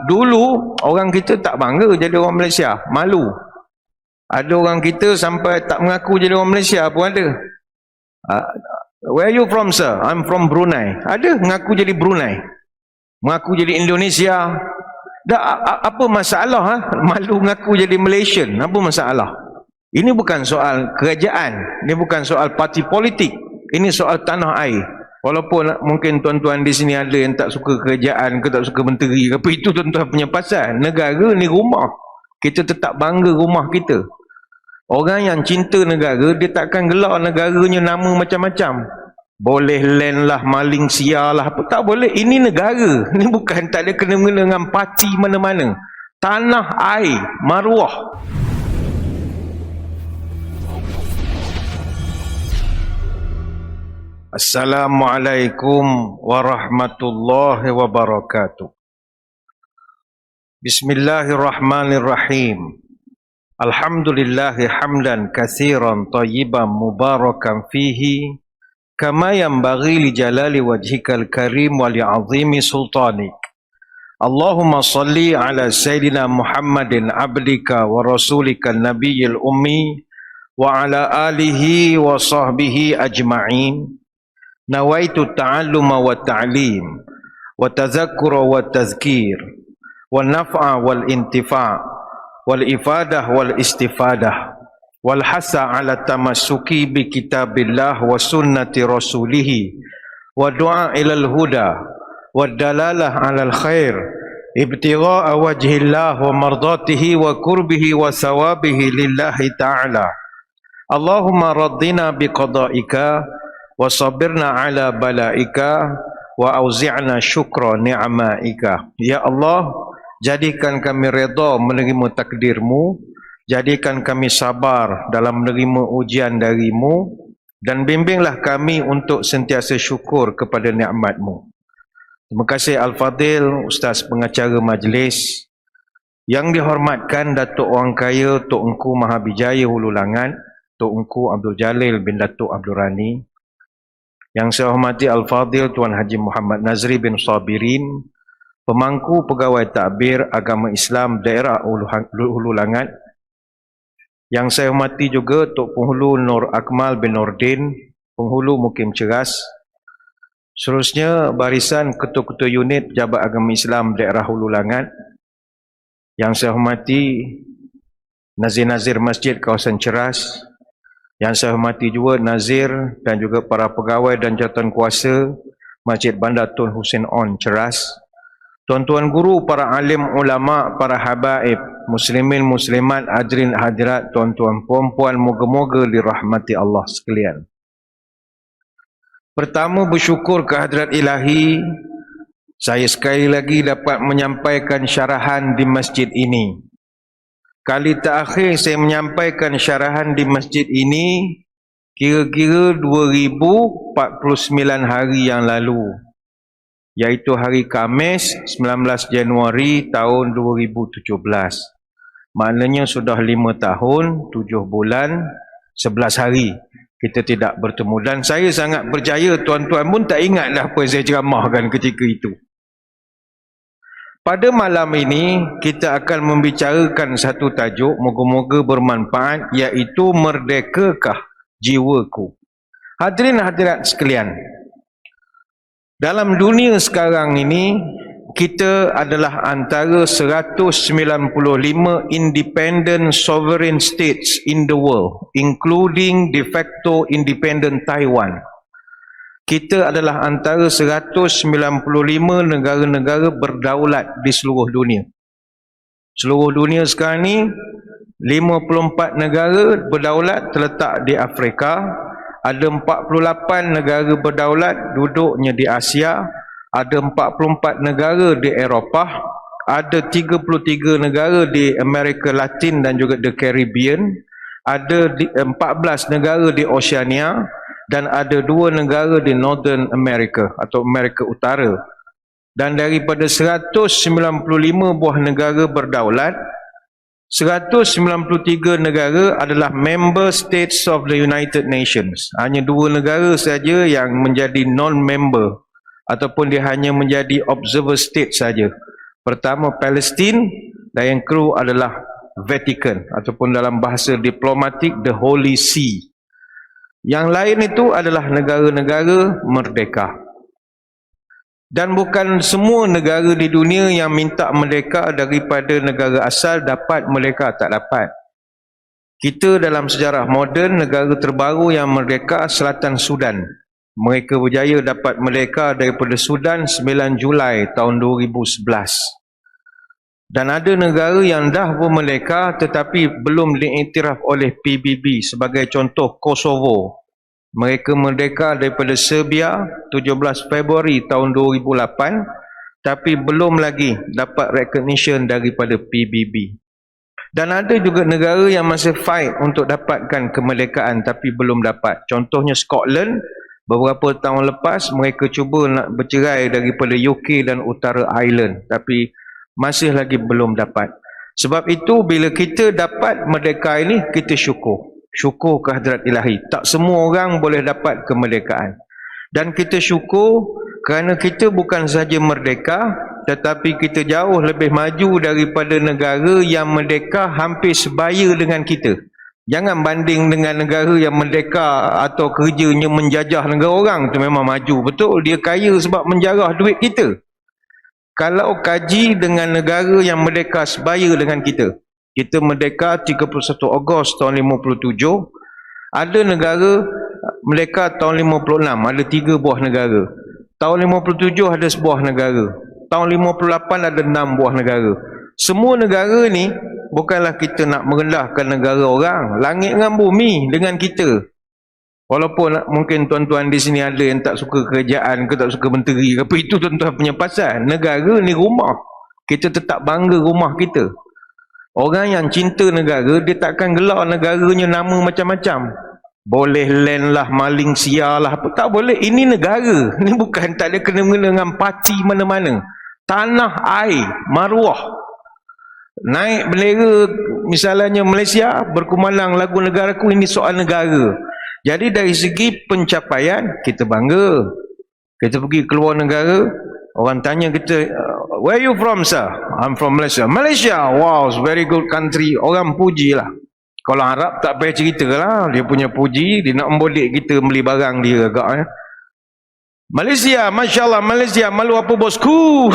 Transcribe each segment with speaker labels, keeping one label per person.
Speaker 1: Dulu orang kita tak bangga jadi orang Malaysia, malu. Ada orang kita sampai tak mengaku jadi orang Malaysia pun ada. Where are you from, sir? I'm from Brunei. Ada mengaku jadi Brunei, mengaku jadi Indonesia. Apa masalah? Malu mengaku jadi Malaysian, apa masalah? Ini bukan soal kerajaan, ini bukan soal parti politik, ini soal tanah air. Walaupun mungkin tuan-tuan di sini ada yang tak suka kerajaan ke tak suka menteri ke apa, itu tuan-tuan punya pasal. Negara ni rumah, kita tetap bangga rumah kita. Orang yang cinta negara, dia takkan gelar negaranya nama macam-macam. Boleh land lah, maling sia lah, apa tak boleh. Ini negara, ini bukan, tak ada kena-mengena dengan parti mana-mana. Tanah air, maruah. Assalamualaikum warahmatullahi wabarakatuh. Bismillahirrahmanirrahim. Alhamdulillahi hamdan katsiran tayyiban mubarakan fihi kama yanbaghi li jalali wajhikal karim wa li 'azimi sultanik. Allahumma salli ala sayyidina Muhammadin abdika wa rasulika nabiyil ummi wa ala alihi wa sahbihi ajma'in. Nawaitu ta'alluma wa ta'lim wa tazakkura wa tazkir wa naf'a wal intifa' wal ifadah wal istifadah wal hasa ala tamassuki bi kitabillah wa sunnati rasulih wa du'a ilal huda wa dalalah alal khair ibtigha'a wajhillah wa mardatihi wa kurbihi wa sawabihi lillahi ta'ala. Allahumma raddina bi qada'ika wa sabirna ala balaika wa auzi'na syukra ni'maika. Ya Allah, jadikan kami redha menerima takdirmu, jadikan kami sabar dalam menerima ujian darimu, dan bimbinglah kami untuk sentiasa syukur kepada nikmatmu. Terima kasih Al-Fadil, Ustaz pengacara majlis. Yang dihormatkan Datuk Orang Kaya Tok Engku Mahabijaya Hulu Langat, Tok Engku Abdul Jalil bin Datuk Abdul Rani. Yang saya hormati Al-Fadil Tuan Haji Muhammad Nazri bin Sabirin, Pemangku Pegawai Takbir Agama Islam Daerah Hulu Langat. Yang saya hormati juga Tok Penghulu Nur Akmal bin Nordin, Penghulu Mukim Ceras. Seterusnya barisan ketua-ketua unit Pejabat Agama Islam Daerah Hulu Langat. Yang saya hormati Nazir-Nazir Masjid Kawasan Ceras. Yang saya hormati juga Nazir dan juga para pegawai dan jawatan kuasa Masjid Bandar Tun Hussein On Ceras. Tuan-tuan guru, para alim ulama, para habaib, muslimin muslimat, hadirin hadirat, tuan-tuan puan-puan, moga-moga dirahmati Allah sekalian. Pertama, bersyukur kehadrat ilahi, saya sekali lagi dapat menyampaikan syarahan di masjid ini. Kali terakhir saya menyampaikan syarahan di masjid ini kira-kira 2049 hari yang lalu, iaitu hari Khamis 19 Januari tahun 2017. Maknanya sudah 5 tahun, 7 bulan, 11 hari kita tidak bertemu. Dan saya sangat percaya tuan-tuan pun tak ingat dah apa saya ceramahkan ketika itu. Pada malam ini kita akan membicarakan satu tajuk, moga-moga bermanfaat, iaitu merdekakah jiwaku. Hadirin hadirat sekalian, dalam dunia sekarang ini kita adalah antara 195 independent sovereign states in the world, including de facto independent Taiwan. Kita adalah antara 195 negara-negara berdaulat di seluruh dunia. Seluruh dunia sekarang ni 54 negara berdaulat terletak di Afrika, ada 48 negara berdaulat duduknya di Asia, ada 44 negara di Eropah, ada 33 negara di Amerika Latin dan juga di Caribbean, ada 14 negara di Oceania, dan ada 2 negara di Northern America atau Amerika Utara. Dan daripada 195 buah negara berdaulat, 193 negara adalah member states of the United Nations. Hanya 2 negara saja yang menjadi non-member ataupun dia hanya menjadi observer state saja. Pertama Palestin dan yang kedua adalah Vatican ataupun dalam bahasa diplomatik the Holy See. Yang lain itu adalah negara-negara merdeka. Dan bukan semua negara di dunia yang minta merdeka daripada negara asal dapat merdeka, tak dapat. Kita dalam sejarah moden, negara terbaru yang merdeka Selatan Sudan. Mereka berjaya dapat merdeka daripada Sudan 9 Julai tahun 2011. Dan ada negara yang dah pun merdeka tetapi belum diiktiraf oleh PBB, sebagai contoh Kosovo. Mereka merdeka daripada Serbia 17 Februari tahun 2008 tapi belum lagi dapat recognition daripada PBB. Dan ada juga negara yang masih fight untuk dapatkan kemerdekaan tapi belum dapat. Contohnya Scotland, beberapa tahun lepas mereka cuba nak bercerai daripada UK dan Utara Ireland tapi masih lagi belum dapat. Sebab itu bila kita dapat merdeka ini, kita syukur. Syukur kehadrat ilahi. Tak semua orang boleh dapat kemerdekaan. Dan kita syukur kerana kita bukan sahaja merdeka, tetapi kita jauh lebih maju daripada negara yang merdeka hampir sebaya dengan kita. Jangan banding dengan negara yang merdeka atau kerjanya menjajah negara orang. Itu memang maju. Betul, dia kaya sebab menjarah duit kita. Kalau kaji dengan negara yang merdeka sebaya dengan kita, kita merdeka 31 Ogos tahun 57. Ada negara merdeka tahun 56. Ada 3 buah negara. Tahun 57 ada sebuah negara. Tahun 58 ada 6 buah negara. Semua negara ni bukanlah kita nak merendahkan negara orang. Langit dengan bumi dengan kita. Walaupun mungkin tuan-tuan di sini ada yang tak suka kerajaan ke tak suka menteri ke apa, itu tuan-tuan punya pasal. Negara ni rumah. Kita tetap bangga rumah kita. Orang yang cinta negara, dia takkan gelar negaranya nama macam-macam. Boleh land lah, maling sia lah, apa tak boleh. Ini negara. Ini bukan tak ada kena-mena dengan parti mana-mana. Tanah air, maruah. Naik bendera misalnya Malaysia, berkumandang lagu negaraku, ini soal negara. Jadi dari segi pencapaian, kita bangga. Kita pergi keluar negara, orang tanya kita, where you from sir? I'm from Malaysia. Malaysia, wow, it's very good country. Orang puji lah. Kalau Arab tak payah cerita lah. Dia punya puji, dia nak membodik kita beli barang dia agak. Malaysia, Masya Allah, Malaysia, malu apa bosku?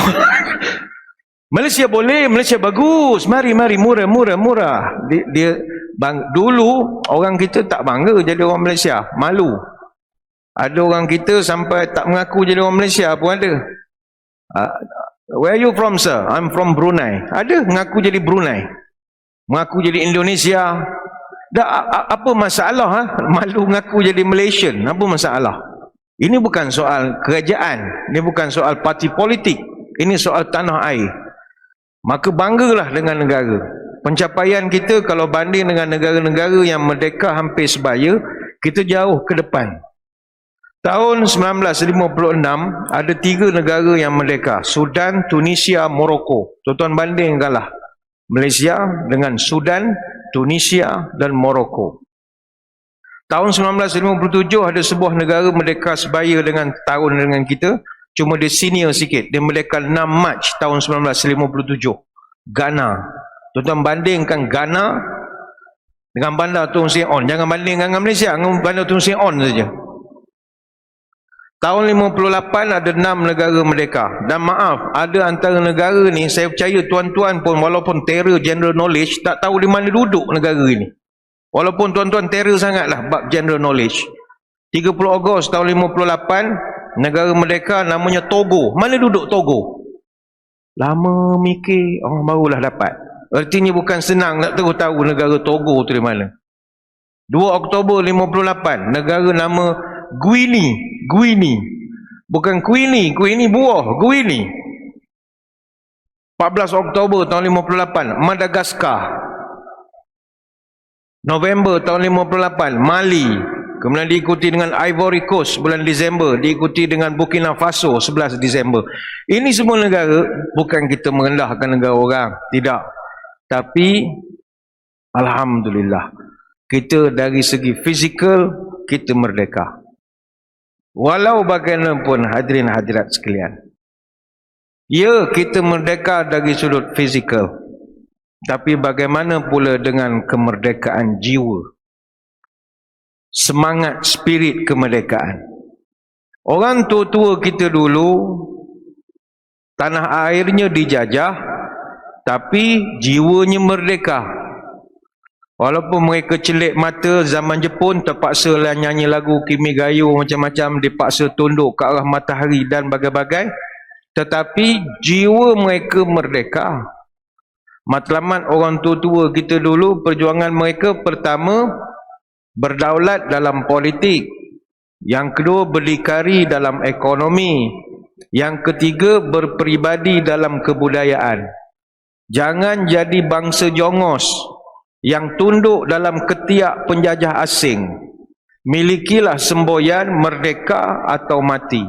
Speaker 1: Malaysia boleh, Malaysia bagus. Mari, murah. Dulu orang kita tak bangga jadi orang Malaysia. Malu. Ada orang kita sampai tak mengaku jadi orang Malaysia pun ada. Where are you from sir? I'm from Brunei. Ada mengaku jadi Brunei, mengaku jadi Indonesia. Apa masalah? Malu mengaku jadi Malaysian. Apa masalah? Ini bukan soal kerajaan, ini bukan soal parti politik, ini soal tanah air. Maka banggalah dengan negara. Pencapaian kita kalau banding dengan negara-negara yang merdeka hampir sebaya, kita jauh ke depan. Tahun 1956 ada 3 negara yang merdeka, Sudan, Tunisia, Morocco. Tuan-tuan bandingkanlah Malaysia dengan Sudan, Tunisia dan Morocco. Tahun 1957 ada sebuah negara merdeka sebaya dengan tahun dengan kita, cuma dia senior sikit. Dia merdeka 6 Mac tahun 1957. Ghana. Tuan-tuan bandingkan Ghana dengan Bandar Tun Seng On. Jangan bandingkan dengan Malaysia, dengan Bandar Tun Seng On saja. Tahun 58 ada 6 negara merdeka. Dan maaf, ada antara negara ni, saya percaya tuan-tuan pun walaupun terror general knowledge, tak tahu di mana duduk negara ini. Walaupun tuan-tuan terror sangatlah bab general knowledge. 30 Ogos tahun 58, negara merdeka namanya Togo. Mana duduk Togo? Lama mikir, barulah dapat. Artinya bukan senang nak terus tahu negara Togo tu di mana. 2 Oktober 58, negara nama Guinea. Bukan Queenie buah, Guinea. 14 Oktober tahun 58, Madagaskar. November tahun 58, Mali. Kemudian diikuti dengan Ivory Coast bulan Disember, diikuti dengan Burkina Faso 11 Disember. Ini semua negara, bukan kita merendahkan negara orang, tidak. Tapi alhamdulillah, kita dari segi fizikal kita merdeka. Walau bagaimanapun hadirin hadirat sekalian, Ya, kita merdeka dari sudut fizikal. Tapi bagaimana pula dengan kemerdekaan jiwa? Semangat spirit kemerdekaan. Orang tua-tua kita dulu, tanah airnya dijajah, tapi jiwanya merdeka. Walaupun mereka celik mata zaman Jepun, terpaksa lah nyanyi lagu Kimi Gayo macam-macam, dipaksa tunduk ke arah matahari dan bagai-bagai. Tetapi jiwa mereka merdeka. Matlamat orang tua-tua kita dulu, perjuangan mereka pertama, berdaulat dalam politik. Yang kedua, berdikari dalam ekonomi. Yang ketiga, berperibadi dalam kebudayaan. Jangan jadi bangsa jongos yang tunduk dalam ketiak penjajah asing. Milikilah semboyan merdeka atau mati.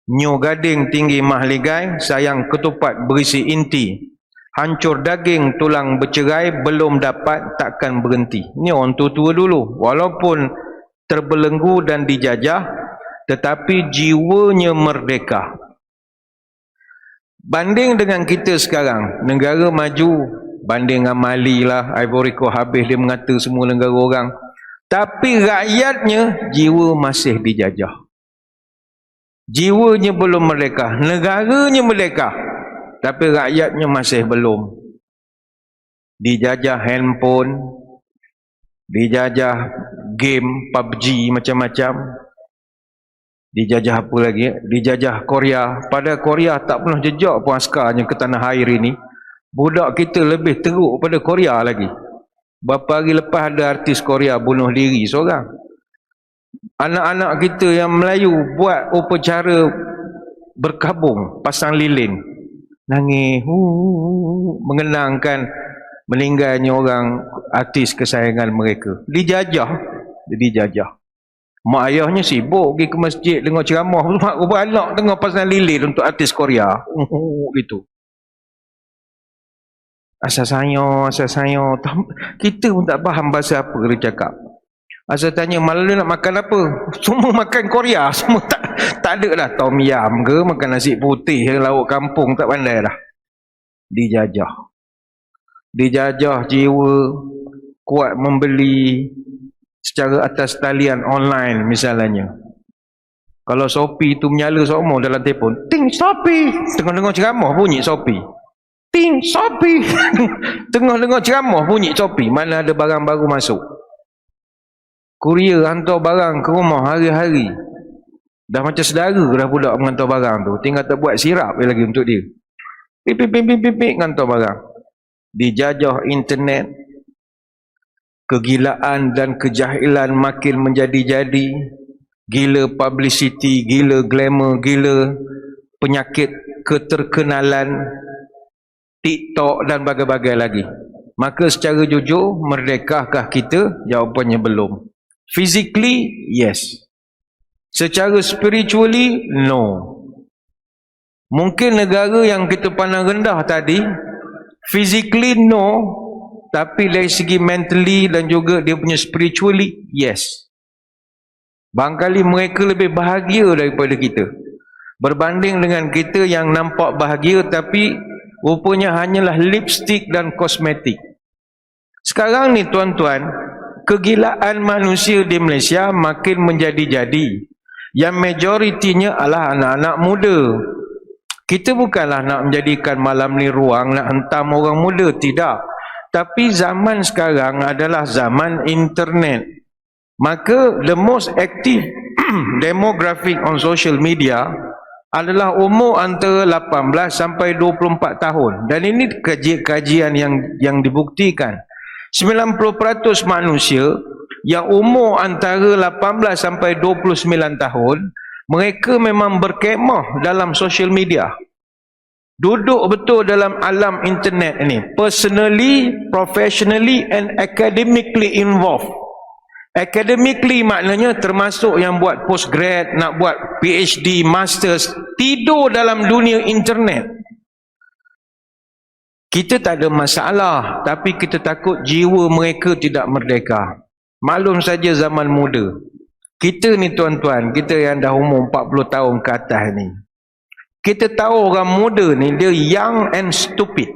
Speaker 1: Nyo gading tinggi mahligai, sayang ketupat berisi inti. Hancur daging tulang bercerai, belum dapat takkan berhenti. Ini orang tua-tua dulu. Walaupun terbelenggu dan dijajah, tetapi jiwanya merdeka. Banding dengan kita sekarang, negara maju, banding dengan Mali lah, Ivory Coast habis dia mengata semua negara orang. Tapi rakyatnya, jiwa masih dijajah. Jiwanya belum merdeka. Negaranya merdeka, tapi rakyatnya masih belum. Dijajah handphone, dijajah game PUBG macam-macam. Dijajah apa lagi? Dijajah Korea. Pada Korea tak pernah jejak pun askarnya ke tanah air ini. Budak kita lebih teruk pada Korea lagi. Berapa hari lepas ada artis Korea bunuh diri seorang. Anak-anak kita yang Melayu buat upacara berkabung, pasang lilin, nangis, mengenangkan meninggalnya orang artis kesayangan mereka. Dijajah. Mak ayahnya sibuk pergi ke masjid dengar ceramah, mak anak tengah pasang lilin untuk artis Korea. Gitu. Asal saya. Kita pun tak faham bahasa apa dia cakap. Asal tanya malam nak makan apa? Semua makan Korea, semua tak ada dah tom yam ke, makan nasi putih ke, lauk kampung tak pandai dah. Dijajah jiwa, kuat membeli secara atas talian online misalnya. Kalau Shopee tu menyala semua dalam telefon, ting Shopee, tengah dengar ceramah bunyi Shopee. Ting Shopee. Tengah dengar ceramah bunyi Shopee, mana ada barang baru masuk. Kurier hantar barang ke rumah hari-hari. Dah macam saudara dah budak mengantar barang tu. Tinggal tak buat sirap lagi untuk dia. Pip ngantar barang. Dijajah internet. Kegilaan dan kejahilan makin menjadi-jadi. Gila publicity, gila glamour, gila penyakit keterkenalan, TikTok dan bagai-bagai lagi. Maka secara jujur, merdekakah kita? Jawapannya belum. Physically, yes. Secara spiritually, no. Mungkin negara yang kita pandang rendah tadi, physically no, tapi dari segi mentally dan juga dia punya spiritually, yes. Barangkali mereka lebih bahagia daripada kita. Berbanding dengan kita yang nampak bahagia tapi rupanya hanyalah lipstick dan kosmetik. Sekarang ni tuan-tuan, kegilaan manusia di Malaysia makin menjadi-jadi. Yang majoritinya adalah anak-anak muda. Kita bukanlah nak menjadikan malam ni ruang nak hentam orang muda, tidak. Tapi zaman sekarang adalah zaman internet. Maka the most active demographic on social media adalah umur antara 18 sampai 24 tahun. Dan ini kajian yang dibuktikan. 90% manusia yang umur antara 18 sampai 29 tahun, mereka memang berkemah dalam social media. Duduk betul dalam alam internet ini. Personally, professionally and academically involved. Academically maknanya termasuk yang buat postgrad, nak buat PhD, masters, tidur dalam dunia internet. Kita tak ada masalah, tapi kita takut jiwa mereka tidak merdeka. Maklum saja zaman muda. Kita ni tuan-tuan, kita yang dah umur 40 tahun ke atas ni, Kita tahu orang muda ni dia young and stupid.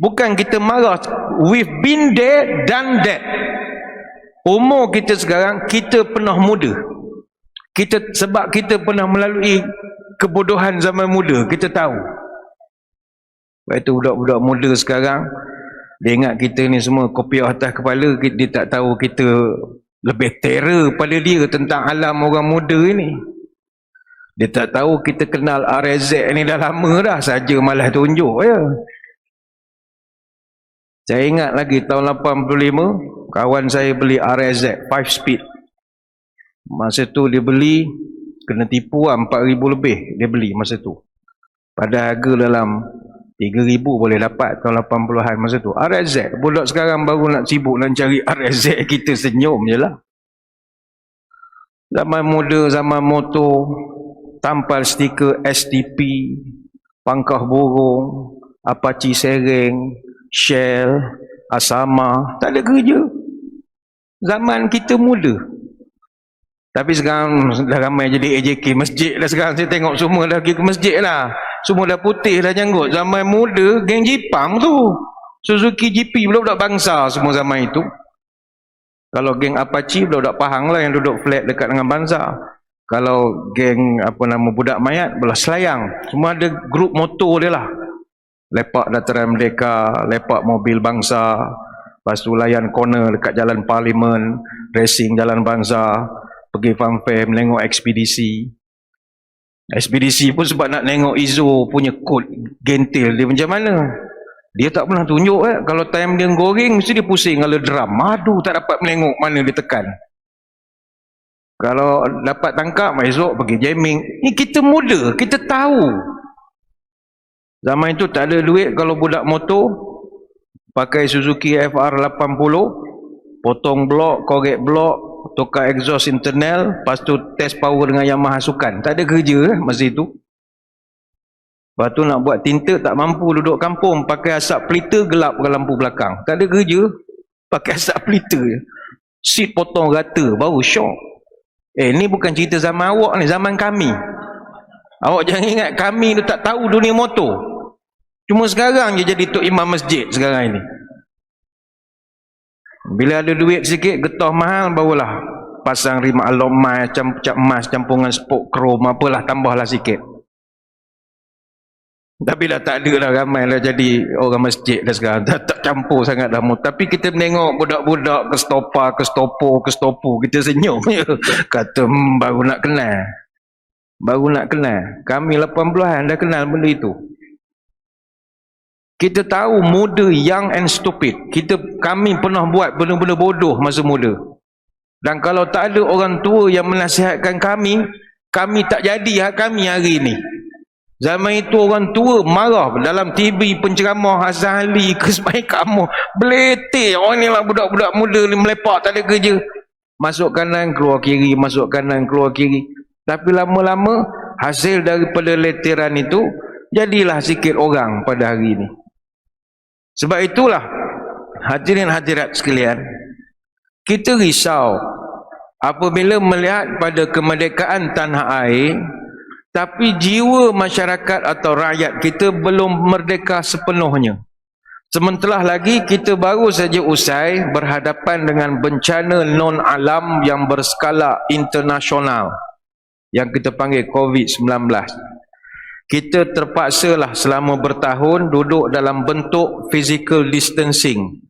Speaker 1: Bukan kita marah. We've been there, done that. Umur kita sekarang, kita pernah muda. Sebab kita pernah melalui kebodohan zaman muda, kita tahu. Sebab itu budak-budak muda sekarang, dia ingat kita ni semua kopiah atas kepala, dia tak tahu kita lebih terror pada dia tentang alam orang muda ini. Dia tak tahu kita kenal RZ ni dah lama dah, saja malah tunjuk ya. Saya ingat lagi tahun 85, kawan saya beli RZ 5 speed. Masa tu dia beli, kena tipu lah, 4,000 lebih dia beli masa tu. Pada harga dalam 3,000 boleh dapat tahun 80-an masa tu. RZ, budak sekarang baru nak sibuk nak cari RZ, kita senyum je lah. Zaman muda, zaman motor, tampal stiker STP, pangkah burung, Apache Sereng, Shell, Asama, tak ada kerja. Zaman kita muda. Tapi sekarang dah ramai jadi AJK masjid dah sekarang. Saya tengok semua dah pergi ke masjid lah. Semua dah putih dah janggut. Zaman muda, geng Jipang tu. Suzuki GP, budak-budak bangsa semua zaman itu. Kalau geng Apache, budak-budak Pahang lah yang duduk flat dekat dengan bangsa. Kalau geng budak mayat, belah Selayang. Semua ada grup motor dia lah. Lepak Dataran Merdeka, lepak mobil bangsa, lepas tu layan corner dekat Jalan Parlimen, racing Jalan Bangsa, pergi fun fair, menengok ekspedisi. Ekspedisi pun sebab nak tengok Izo punya kod gentil dia macam mana. Dia tak pernah tunjuk kalau time dia goreng, mesti dia pusing kalau drum. Aduh, tak dapat menengok mana dia tekan. Kalau dapat tangkap, esok pergi jamming. Ni kita muda, kita tahu. Zaman itu tak ada duit. Kalau budak motor pakai Suzuki FR80, potong blok, korek blok, tukar exhaust internal, lepas tu test power dengan Yamaha Sukan. Tak ada kerja masa itu. Lepas tu nak buat tinta tak mampu, duduk kampung pakai asap pelita, gelap ke lampu belakang. Tak ada kerja, pakai asap pelita. Seat potong rata, baru syok. Ni bukan cerita zaman awak ni, zaman kami. Awak jangan ingat kami tu tak tahu dunia motor. Cuma sekarang je jadi tok imam masjid sekarang ini. Bila ada duit sikit, getah mahal, barulah pasang rim alumni, cap emas, campungan spok krom, apalah, tambahlah sikit. Tapi dah tak ada dah, ramai lah jadi orang masjid dah sekarang. Tak campur sangat dah. Tapi kita menengok budak-budak kestopo, kita senyum je. Kata, baru nak kenal. Baru nak kenal. Kami 80-an dah kenal benda itu. Kita tahu muda, young and stupid. Kami pernah buat benda-benda bodoh masa muda. Dan kalau tak ada orang tua yang menasihatkan kami tak jadi kami hari ini. Zaman itu orang tua marah dalam TV penceramah Hasan Ali ke sebaik kamu. Beletik. Orang ni lah budak-budak muda ni melepak tak ada kerja. Masuk kanan, keluar kiri, masuk kanan, keluar kiri. Tapi lama-lama hasil daripada letiran itu jadilah sikit orang pada hari ini. Sebab itulah hadirin hadirat sekalian, kita risau apabila melihat pada kemerdekaan tanah air, tapi jiwa masyarakat atau rakyat kita belum merdeka sepenuhnya. Sementara lagi kita baru saja usai berhadapan dengan bencana non-alam yang berskala internasional yang kita panggil COVID-19. Kita terpaksalah selama bertahun duduk dalam bentuk physical distancing.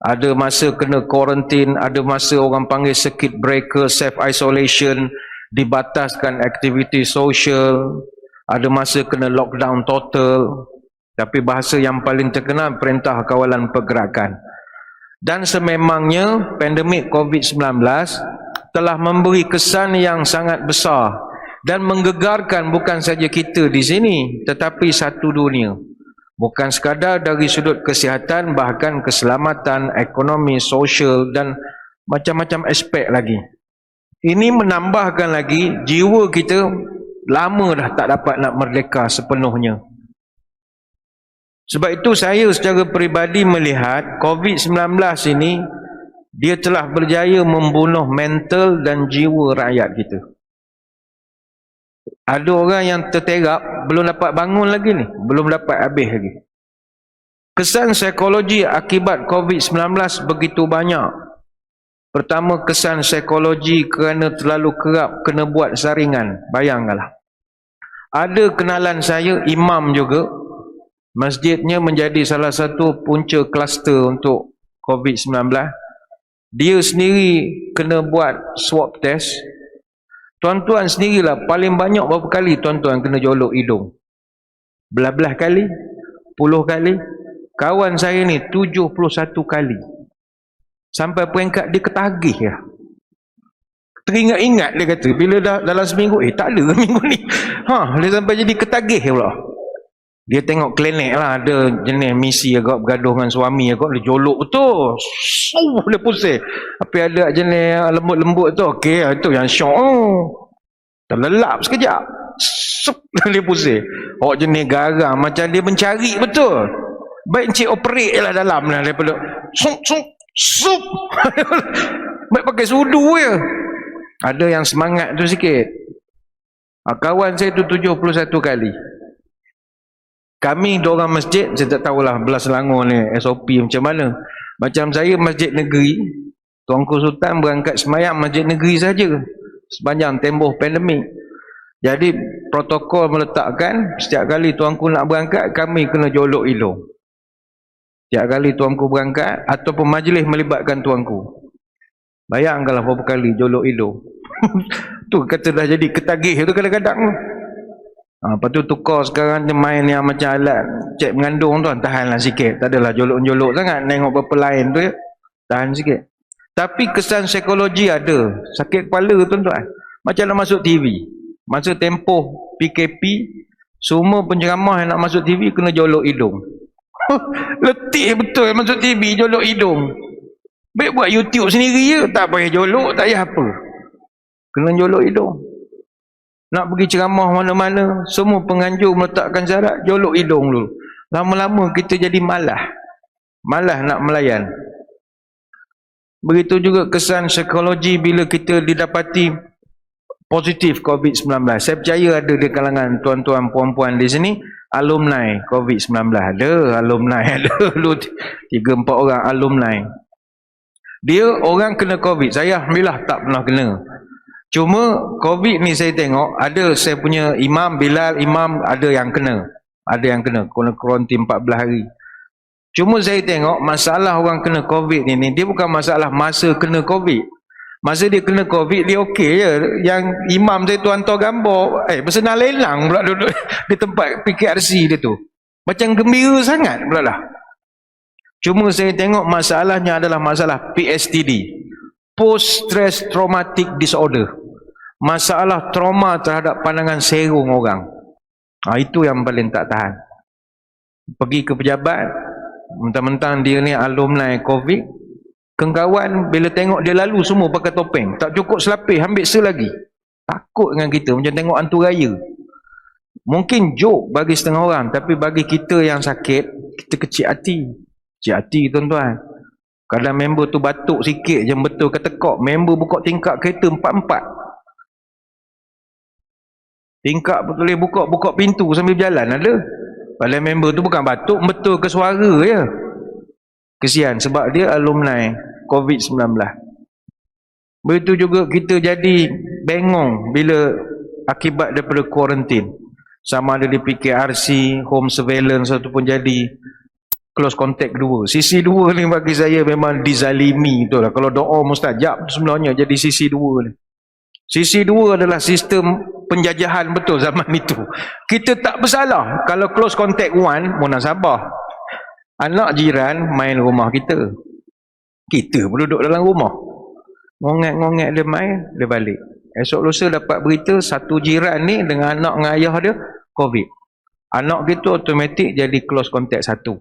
Speaker 1: Ada masa kena quarantine, ada masa orang panggil circuit breaker, self-isolation, dibataskan aktiviti sosial, ada masa kena lockdown total. Tapi bahasa yang paling terkenal Perintah Kawalan Pergerakan. Dan sememangnya pandemik COVID-19 telah memberi kesan yang sangat besar dan menggegarkan bukan saja kita di sini, tetapi satu dunia. Bukan sekadar dari sudut kesihatan, bahkan keselamatan, ekonomi, sosial dan macam-macam aspek lagi. Ini menambahkan lagi jiwa kita lama dah tak dapat nak merdeka sepenuhnya. Sebab itu saya secara peribadi melihat COVID-19 ini dia telah berjaya membunuh mental dan jiwa rakyat kita. Ada orang yang terterap, belum dapat bangun lagi ni, belum dapat habis lagi. Kesan psikologi akibat COVID-19 begitu banyak. Pertama, kesan psikologi kerana terlalu kerap kena buat saringan. Bayangkanlah. Ada kenalan saya, imam juga, masjidnya menjadi salah satu punca kluster untuk COVID-19. Dia sendiri kena buat swab test. Tuan-tuan sendirilah paling banyak berapa kali tuan-tuan kena jolok hidung? Belah-belah kali? 10 kali? Kawan saya ni 71 kali. Sampai peringkat dia ketagih ya. Teringat-ingat dia kata, bila dah dalam seminggu, tak ada minggu ni. Dia sampai jadi ketagih pula. Dia tengok klinik lah, ada jenis misi agak bergaduh dengan suami agak, dia jolok betul. Dia pusing. Tapi ada jenis lembut-lembut tu, okey, itu yang syok. Terlelap sekejap. Dia pusing. Jenis garam, macam dia mencari betul. Baik encik operate lah dalam lah, daripada sup. Baik pakai sudu je. Ada yang semangat tu sikit. Kawan saya tu 71 kali. Kami diorang masjid, saya tak tahulah belah Selangor ni SOP macam mana. Macam saya masjid negeri, Tuanku Sultan berangkat semayang masjid negeri saja sepanjang tempoh pandemik. Jadi protokol meletakkan setiap kali tuanku nak berangkat, kami kena jolok hidung. Setiap kali tuanku berangkat ataupun majlis melibatkan tuanku, bayangkanlah berapa kali jolok hidung. Tu kata dah jadi ketagih tu kadang-kadang. Lepas tu tukar sekarang dia main yang macam alat cek mengandung tu, tahanlah sikit. Tak adalah jolok-jolok sangat, nengok berapa lain tu ya. Tahan sikit. Tapi kesan psikologi ada. Sakit kepala tuan-tuan. Macam nak masuk TV. Masa tempoh PKP, semua penceramah yang nak masuk TV kena jolok hidung. Letih betul masuk TV jolok hidung. Baik buat YouTube sendiri je, tak payah jolok, tak payah apa. Kena jolok hidung. Nak pergi ceramah mana-mana, semua penganjur meletakkan syarat jolok hidung dulu. Lama-lama kita jadi malas. Malas nak melayan. Begitu juga kesan psikologi bila kita didapati positif COVID-19. Saya percaya ada di kalangan tuan-tuan puan-puan di sini alumni COVID-19. Ada alumni, ada 3-4 orang alumni. Dia orang kena COVID. Saya alhamdulillah tak pernah kena. Cuma COVID ni saya tengok, ada saya punya imam, Bilal imam, ada yang kena. Ada yang kena kuarantin 14 hari. Cuma saya tengok masalah orang kena COVID ni, dia bukan masalah masa kena COVID. Masa dia kena COVID, dia okey je. Yang imam saya tu hantar gambar, bersenang lelang pula duduk di tempat PKRC dia tu. Macam gembira sangat pula lah. Cuma saya tengok masalahnya adalah masalah PSTD. Post Stress Traumatic Disorder. Masalah trauma terhadap pandangan serong orang. Itu yang paling tak tahan. Pergi ke pejabat, mentang-mentang dia ni alumni COVID, kawan bila tengok dia lalu semua pakai topeng, tak cukup selapis, ambil selagi. Takut dengan kita, macam tengok hantu raya. Mungkin joke bagi setengah orang, tapi bagi kita yang sakit, kita kecil hati. Kecil hati tuan-tuan. Kadang member tu batuk sikit je betul kata kok, member buka tingkap kereta 4-4. Tingkap boleh buka pintu sambil berjalan ada. Padahal member tu bukan batuk, betul ke suara je. Kesian sebab dia alumni COVID-19. Begitu juga kita jadi bengong bila akibat daripada kuarantin. Sama ada di PKRC, home surveillance ataupun jadi close contact kedua. Sisi dua ni bagi saya memang dizalimi betul lah. Kalau doa mustajab sebenarnya jadi sisi dua ni. Sisi dua adalah sistem penjajahan betul zaman itu. Kita tak bersalah kalau close contact one, munasabah. Anak jiran main rumah kita. Kita pun duduk dalam rumah. Ngongek-ngongek dia main, dia balik. Esok lusa dapat berita satu jiran ni dengan anak dengan ayah dia COVID. Anak kita automatik jadi close contact satu.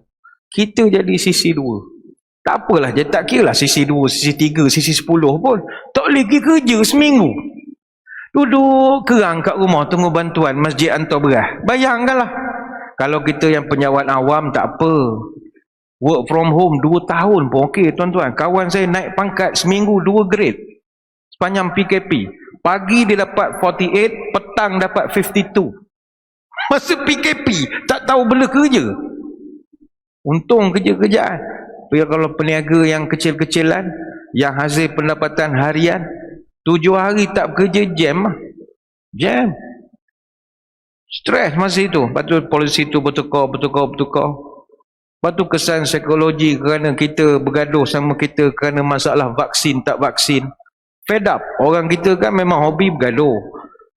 Speaker 1: Kita jadi sisi dua. Tak apalah, dia tak kira lah sisi dua, sisi tiga, sisi 10 pun. Tak boleh pergi kerja seminggu. Duduk kerang kat rumah tunggu bantuan masjid hantar beras. Bayangkanlah. Kalau kita yang penjawat awam tak apa. Work from home 2 tahun pun okey tuan-tuan. Kawan saya naik pangkat seminggu 2 grade. Sepanjang PKP. Pagi dia dapat 48, petang dapat 52. Masa PKP, tak tahu bela kerja. Untung kerja-kerjaan. Tapi kalau peniaga yang kecil-kecilan, yang hasil pendapatan harian, 7 hari tak bekerja, jam. Stres masa itu. Lepas tu polisi tu bertukar. Lepas tu kesan psikologi kerana kita bergaduh sama kita kerana masalah vaksin tak vaksin. Fed up. Orang kita kan memang hobi bergaduh.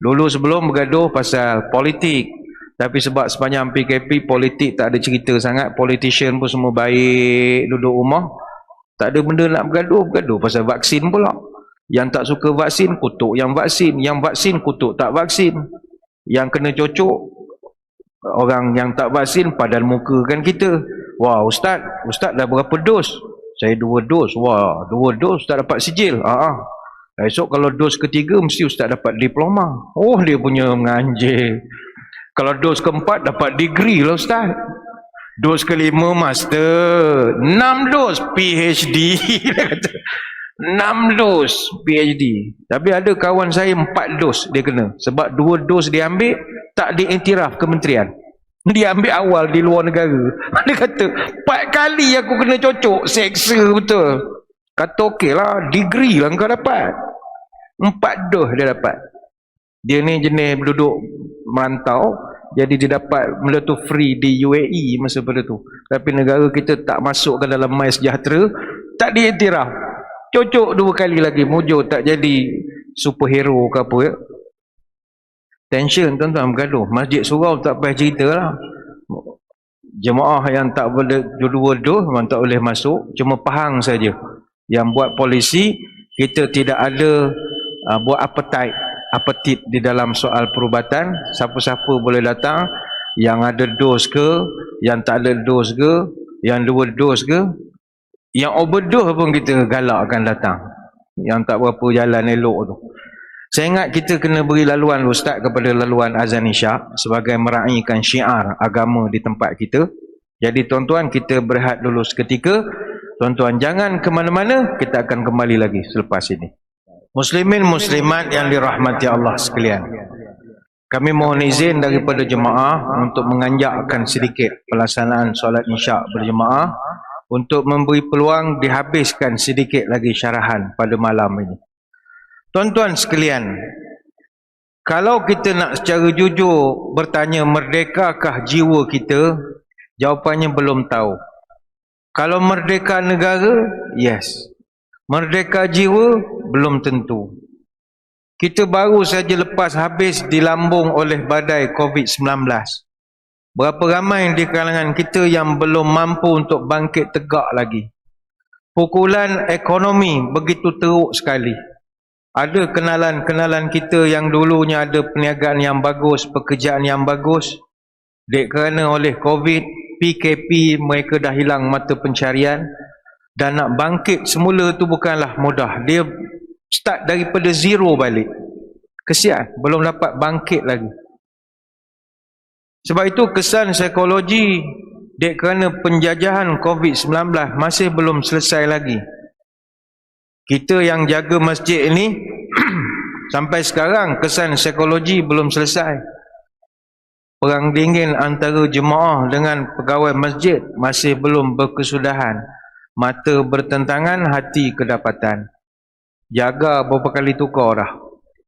Speaker 1: Dulu sebelum bergaduh pasal politik. Tapi sebab sepanjang PKP politik tak ada cerita sangat. Politician pun semua baik, duduk rumah. Tak ada benda nak bergaduh pasal vaksin pula. Yang tak suka vaksin, kutuk yang vaksin. Yang vaksin, kutuk tak vaksin. Yang kena cocok, orang yang tak vaksin padan muka kan kita. Wah, Ustaz dah berapa dos? Saya 2 dos. Wah, 2 dos Ustaz dapat sijil. Esok kalau dos ketiga mesti Ustaz dapat diploma. Oh, dia punya menganjir. Kalau dos keempat dapat degree lah Ustaz. Dos kelima master. 6 dos PhD. 6 dos PhD. Tapi ada kawan saya 4 dos dia kena. Sebab 2 dos dia ambil tak diiktiraf kementerian. Dia ambil awal di luar negara. Dia kata 4 kali aku kena cocok. Seksa betul. Kata okey lah, degree lah kau dapat. 4 dos dia dapat. Dia ni jenis duduk merantau. Jadi dia dapat benda tu free di UAE masa pada tu. Tapi negara kita tak masuk ke dalam MySejahtera, tak diiktiraf. Cocok 2 kali lagi, mujur tak jadi superhero ke apa ya. Tension tuan-tuan bergaduh. Masjid surau tak payah cerita lah. Jemaah yang tak boleh dua memang tak boleh masuk. Cuma Pahang saja yang buat polisi. Kita tidak ada buat apetit di dalam soal perubatan. Siapa-siapa boleh datang. Yang ada dos ke, yang tak ada dos ke, yang 2 dos ke. Yang overdose pun kita galakkan datang. Yang tak berapa jalan elok tu. Saya ingat kita kena beri laluan Ustaz kepada laluan azan isyak sebagai meraihkan syiar agama di tempat kita. Jadi tuan-tuan, kita berehat dulu seketika. Tuan-tuan jangan ke mana-mana, kita akan kembali lagi selepas ini. Muslimin muslimat yang dirahmati Allah sekalian. Kami mohon izin daripada jemaah untuk menganjakkan sedikit pelaksanaan solat isyak berjemaah. Untuk memberi peluang dihabiskan sedikit lagi syarahan pada malam ini. Tuan-tuan sekalian, kalau kita nak secara jujur bertanya merdekakah jiwa kita, jawapannya belum tahu. Kalau merdeka negara, yes. Merdeka jiwa, belum tentu. Kita baru saja lepas habis dilambung oleh badai COVID-19. Berapa ramai di kalangan kita yang belum mampu untuk bangkit tegak lagi. Pukulan ekonomi begitu teruk sekali. Ada kenalan-kenalan kita yang dulunya ada perniagaan yang bagus, pekerjaan yang bagus. Dek kerana oleh COVID, PKP mereka dah hilang mata pencarian. Dan nak bangkit semula tu bukanlah mudah. Dia start daripada zero balik. Kesian, belum dapat bangkit lagi. Sebab itu kesan psikologi dek kerana penjajahan COVID-19 masih belum selesai lagi. Kita yang jaga masjid ini sampai sekarang kesan psikologi belum selesai. Perang dingin antara jemaah dengan pegawai masjid masih belum berkesudahan. Mata bertentangan, hati kedapatan. Jaga berapa kali tukar dah.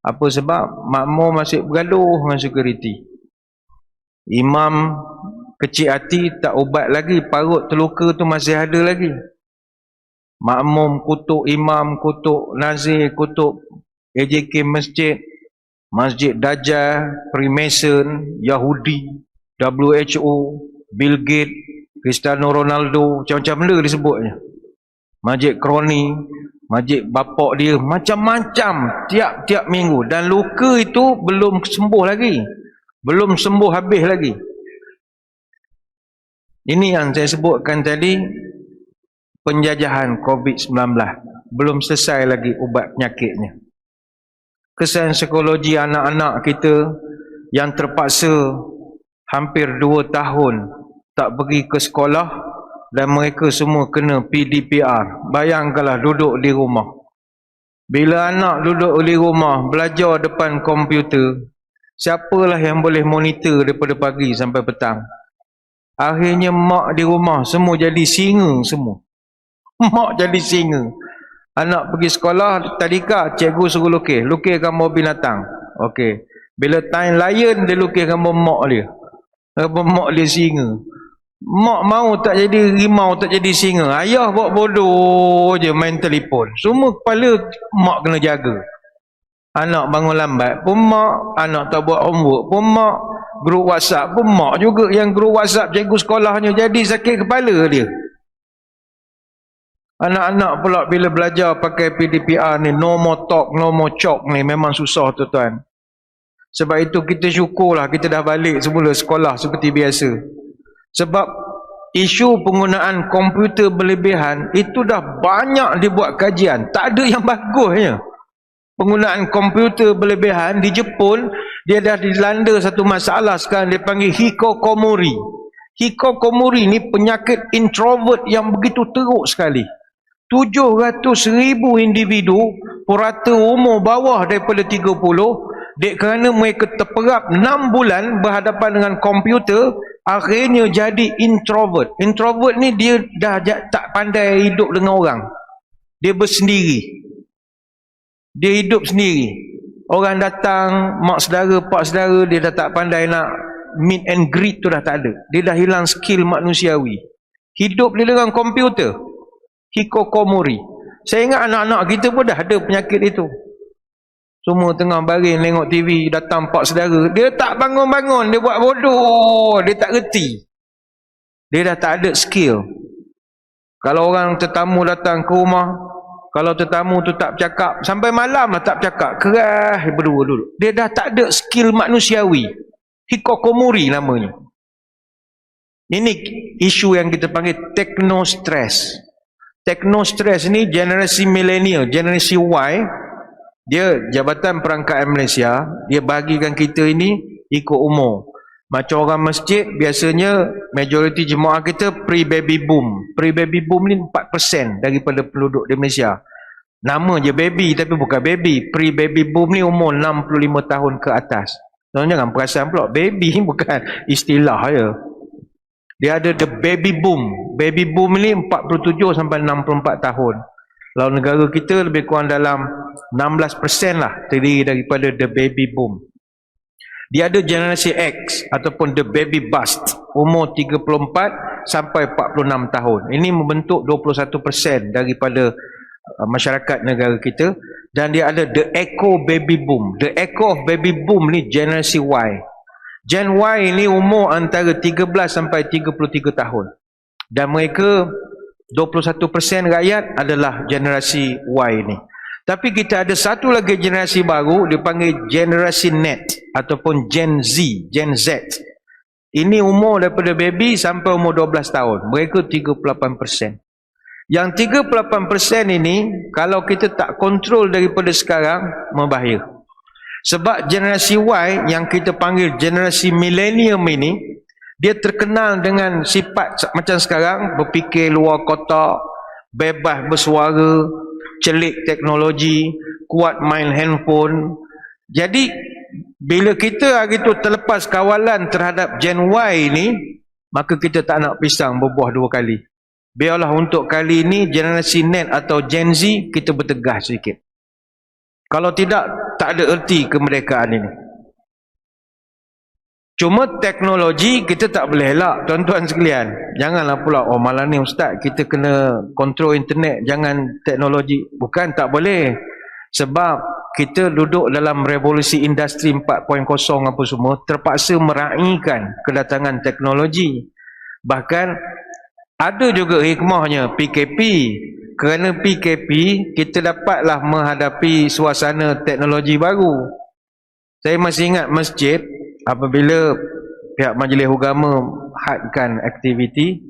Speaker 1: Apa sebab? Makmur masih bergaduh dengan security. Imam kecil hati tak ubat lagi, parut terluka tu masih ada lagi. Makmum kutuk imam, kutuk nazir, kutuk AJK masjid, Masjid Dajjal, Freemason, Yahudi, WHO, Bill Gates, Cristiano Ronaldo, macam-macam benda disebutnya. Masjid Kroni, masjid bapak dia, macam-macam tiap-tiap minggu. Dan luka itu belum sembuh lagi. Belum sembuh habis lagi. Ini yang saya sebutkan tadi, penjajahan COVID-19. Belum selesai lagi ubat penyakitnya. Kesan psikologi anak-anak kita yang terpaksa hampir 2 tahun tak pergi ke sekolah dan mereka semua kena PDPR. Bayangkanlah duduk di rumah. Bila anak duduk di rumah belajar depan komputer, siapalah yang boleh monitor daripada pagi sampai petang? Akhirnya mak di rumah semua jadi singa semua. Mak jadi singa. Anak pergi sekolah, tadika cikgu suruh lukis gambar binatang. Okey. Bila time lion dia lukis gambar mak dia. Gambar mak dia singa. Mak mau tak jadi rimau, tak jadi singa. Ayah buat bodoh je main telefon. Semua kepala mak kena jaga. Anak bangun lambat pun mak, anak tak buat homework pun mak, grup WhatsApp pun mak juga. Yang grup WhatsApp cikgu sekolahnya jadi sakit kepala dia. Anak-anak pula bila belajar pakai PDPR ni, no more talk, no more chalk ni, memang susah tuan-tuan. Sebab itu kita syukurlah kita dah balik semula sekolah seperti biasa. Sebab isu penggunaan komputer berlebihan itu dah banyak dibuat kajian. Tak ada yang bagusnya. Penggunaan komputer berlebihan di Jepun, dia dah dilanda satu masalah sekarang, dia panggil hikikomori. Hikikomori ni penyakit introvert yang begitu teruk sekali. 700,000 individu purata umur bawah daripada 30, dek kerana mereka terperap 6 bulan berhadapan dengan komputer, akhirnya jadi introvert. Introvert ni dia dah tak pandai hidup dengan orang. Dia bersendiri. Dia hidup sendiri. Orang datang, mak saudara, pak saudara, dia dah tak pandai nak meet and greet tu dah tak ada. Dia dah hilang skill manusiawi. Hidup dia dengan komputer. Hikikomori. Saya ingat anak-anak kita pun dah ada penyakit itu. Semua tengah baring tengok TV, datang pak saudara, dia tak bangun-bangun, dia buat bodoh, dia tak reti. Dia dah tak ada skill. Kalau orang tetamu datang ke rumah, kalau tetamu tu tak bercakap, sampai malam lah tak bercakap, keras berdua dulu. Dia dah tak ada skill manusiawi. Hikikomori namanya. Ini isu yang kita panggil teknostress. Teknostress ni generasi milenial, generasi Y. Dia Jabatan Perangkat Malaysia, dia bagikan kita ini ikut umur. Macam orang masjid, biasanya majoriti jemaah kita pre-baby boom. Pre-baby boom ni 4% daripada penduduk di Malaysia. Nama je baby tapi bukan baby. Pre-baby boom ni umur 65 tahun ke atas. Jangan perasan pula, baby bukan istilah je. Dia ada the baby boom. Baby boom ni 47 sampai 64 tahun. Kalau negara kita lebih kurang dalam 16% lah terdiri daripada the baby boom. Dia ada generasi X ataupun the baby bust, umur 34 sampai 46 tahun. Ini membentuk 21% daripada masyarakat negara kita. Dan dia ada the echo baby boom. The echo of baby boom ni generasi Y. Gen Y ni umur antara 13 sampai 33 tahun. Dan mereka 21% rakyat adalah generasi Y ni. Tapi kita ada satu lagi generasi baru, dipanggil generasi net ataupun Gen Z, Gen Z. Ini umur daripada baby sampai umur 12 tahun. Mereka 38%. Yang 38% ini, kalau kita tak kontrol daripada sekarang, membahaya. Sebab generasi Y yang kita panggil generasi millennium ini, dia terkenal dengan sifat macam sekarang, berfikir luar kotak, bebas bersuara, celik teknologi, kuat main handphone. Jadi bila kita hari itu terlepas kawalan terhadap Gen Y ini, maka kita tak nak pisang berbuah dua kali. Biarlah untuk kali ini generasi net atau Gen Z kita bertegas sedikit. Kalau tidak, tak ada erti kemerdekaan ini. Cuma teknologi kita tak boleh elak, tuan-tuan sekalian. Janganlah pula, oh malam ni ustaz kita kena kontrol internet, jangan teknologi. Bukan tak boleh. Sebab kita duduk dalam revolusi industri 4.0 apa semua, terpaksa meraihkan kedatangan teknologi. Bahkan ada juga hikmahnya PKP. Kerana PKP kita dapatlah menghadapi suasana teknologi baru. Saya masih ingat masjid, apabila pihak majlis agama hadkan aktiviti,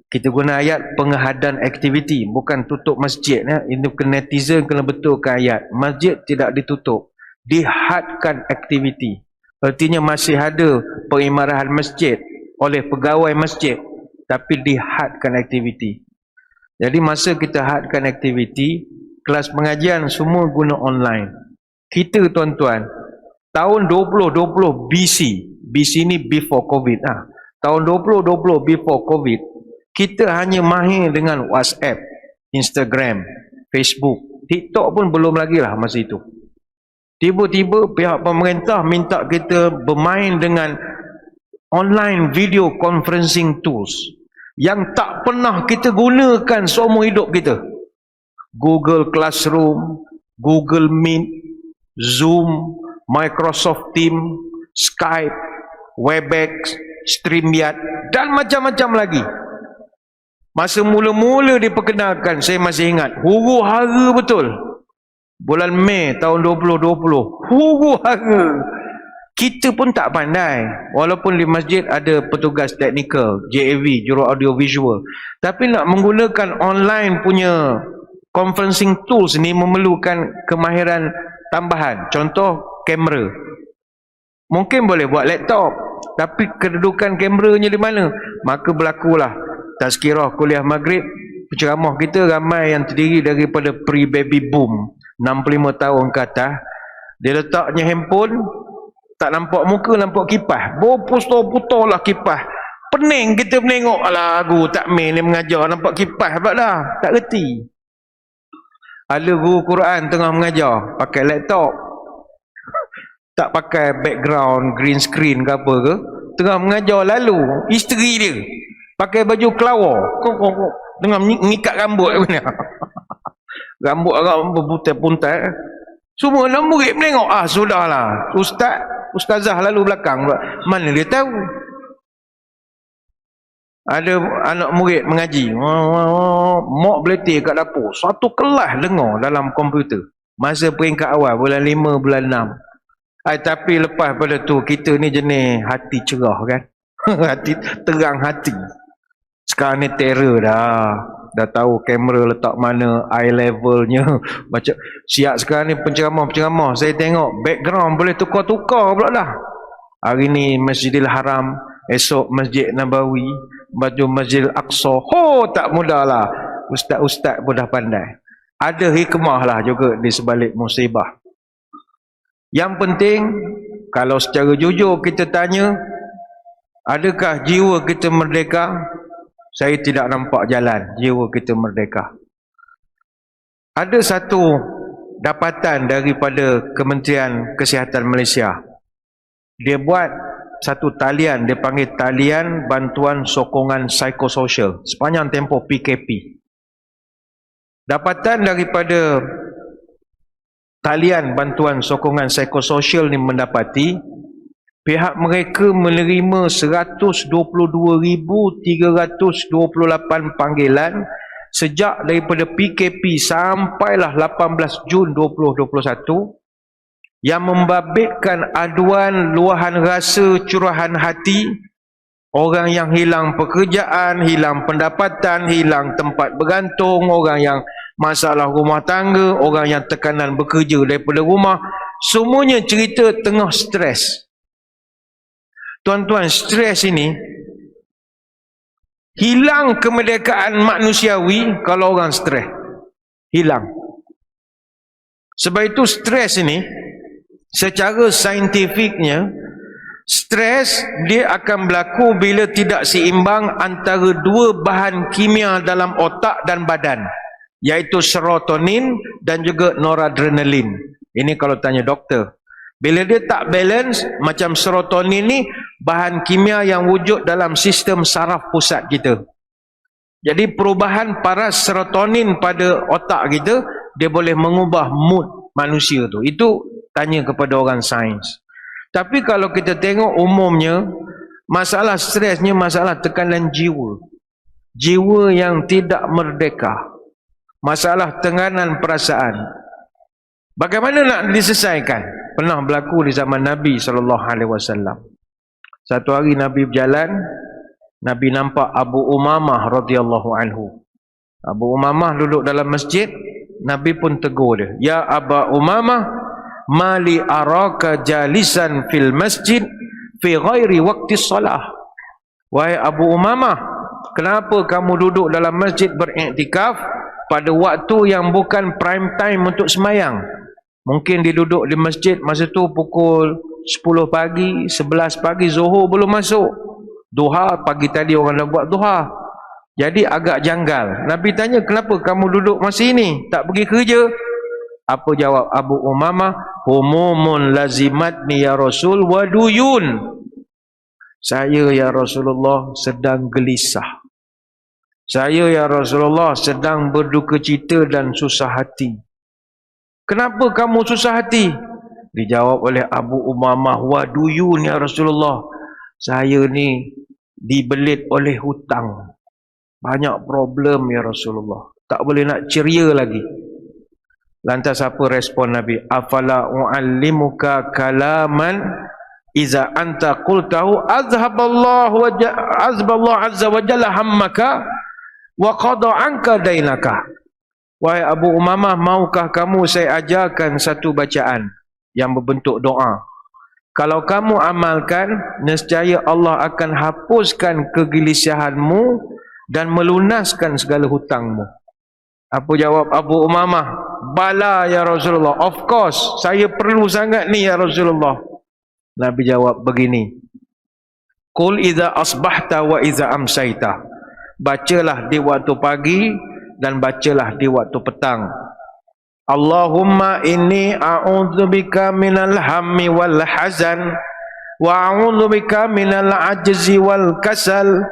Speaker 1: kita guna ayat pengehadan aktiviti, bukan tutup masjid. Ini netizen kena betulkan ayat. Masjid tidak ditutup, dihadkan aktiviti. Artinya masih ada pengimarahan masjid oleh pegawai masjid, tapi dihadkan aktiviti. Jadi masa kita hadkan aktiviti, kelas pengajian semua guna online. Kita tuan-tuan, tahun 2020 BC ni before COVID tahun 2020 before COVID, kita hanya mahir dengan WhatsApp, Instagram, Facebook, TikTok pun belum lagi lah masa itu. Tiba-tiba pihak pemerintah minta kita bermain dengan online video conferencing tools yang tak pernah kita gunakan seumur hidup kita. Google Classroom, Google Meet, Zoom, Microsoft Teams, Skype, Webex, StreamYard dan macam-macam lagi. Masa mula-mula diperkenalkan, saya masih ingat, huru-hara betul. Bulan Mei tahun 2020, huru-hara. Kita pun tak pandai, walaupun di masjid ada petugas teknikal, JAV, Juru Audio Visual. Tapi nak menggunakan online punya conferencing tools ni memerlukan kemahiran tambahan. Contoh, kamera. Mungkin boleh buat laptop, tapi kedudukan kameranya di mana? Maka berlakulah tazkirah kuliah maghrib. Penceramah kita ramai yang terdiri daripada pre-baby boom, 65 tahun ke atas. Dia letaknya handphone, tak nampak muka, nampak kipas. Berputar-putar lah kipas. Pening kita menengok. Alah, guru tak main ni mengajar, nampak kipas pula dah. Tak reti. Ada guru Quran tengah mengajar, pakai laptop. Tak pakai background, green screen ke apa ke. Tengah mengajar, lalu isteri dia pakai baju kelawar. Tengah mengikat rambut. Rambut agak berpuntai-puntai. Semua anak murid menengok. Sudahlah. Ustazah lalu belakang. Mana dia tahu? Ada anak murid mengaji. Mok beletir kat dapur. Satu kelas dengar dalam komputer. Masa peringkat awal. Bulan 5, bulan 6. Tapi lepas pada tu, kita ni jenis hati cerah kan. Hati terang hati. Sekarang ni terror dah. Dah tahu kamera letak mana, eye levelnya. Macam siap sekarang ni penceramah-penceramah. Saya tengok background boleh tukar-tukar pula dah. Hari ni Masjidil Haram, esok Masjid Nabawi, baju Masjid Aqsa. Tak mudah lah. Ustaz-ustaz pun dah pandai. Ada hikmah lah juga di sebalik musibah. Yang penting, kalau secara jujur kita tanya, adakah jiwa kita merdeka? Saya tidak nampak jalan jiwa kita merdeka. Ada satu dapatan daripada Kementerian Kesihatan Malaysia. Dia buat satu talian, dia panggil talian bantuan sokongan psikososial sepanjang tempoh PKP. Dapatan daripada talian bantuan sokongan psikososial ni mendapati pihak mereka menerima 122,328 panggilan sejak daripada PKP sampailah 18 Jun 2021 yang membabitkan aduan, luahan rasa, curahan hati, orang yang hilang pekerjaan, hilang pendapatan, hilang tempat bergantung, orang yang masalah rumah tangga, orang yang tekanan bekerja daripada rumah, semuanya cerita tengah stres. Tuan-tuan, stres ini hilang kemerdekaan manusiawi kalau orang stres. Hilang. Sebab itu stres ini secara saintifiknya, stres dia akan berlaku bila tidak seimbang antara dua bahan kimia dalam otak dan badan, iaitu serotonin dan juga noradrenalin. Ini kalau tanya doktor. Bila dia tak balance, macam serotonin ni bahan kimia yang wujud dalam sistem saraf pusat kita. Jadi perubahan paras serotonin pada otak kita, dia boleh mengubah mood manusia tu. Itu tanya kepada orang sains. Tapi kalau kita tengok umumnya, masalah stresnya masalah tekanan jiwa. Jiwa yang tidak merdeka. Masalah tekanan perasaan. Bagaimana nak diselesaikan? Pernah berlaku di zaman Nabi SAW. Satu hari Nabi berjalan, Nabi nampak Abu Umamah radhiyallahu anhu. Abu Umamah duduk dalam masjid, Nabi pun tegur dia. Ya Aba Umamah, mali araka jalisan fil masjid fi ghairi waqti salah. Wahai Abu Umamah, kenapa kamu duduk dalam masjid beriktikaf pada waktu yang bukan prime time untuk sembahyang. Mungkin dia duduk di masjid masa tu pukul 10 pagi, 11 pagi, Zuhur belum masuk. Duha, pagi tadi orang dah buat duha. Jadi agak janggal. Nabi tanya, kenapa kamu duduk masa ini? Tak pergi kerja? Apa jawab Abu Umamah? Humumun lazimatni ya Rasul wa duyun. Saya ya Rasulullah sedang gelisah. Saya ya Rasulullah sedang berduka cita dan susah hati. Kenapa kamu susah hati? Dijawab oleh Abu Umamah, wa duyun ya Rasulullah. Saya ni dibelit oleh hutang. Banyak problem ya Rasulullah. Tak boleh nak ceria lagi. Lantas apa respon Nabi? Afala u'allimuka kalaman iza anta qultahu azhaballahu azza wa jalla hammaka wa qada anka dainaka. Wahai Abu Umamah, maukah kamu saya ajarkan satu bacaan yang berbentuk doa? Kalau kamu amalkan, nescaya Allah akan hapuskan kegelisahanmu dan melunaskan segala hutangmu. Apa jawab Abu Umamah? Bala ya Rasulullah, of course, saya perlu sangat ni ya Rasulullah. Nabi jawab begini, Qul idza asbahta wa idza amsaita. Bacalah di waktu pagi dan bacalah di waktu petang. Allahumma inni a'udzubika minal hammi wal hazan wa a'udzubika minal ajzi wal kasal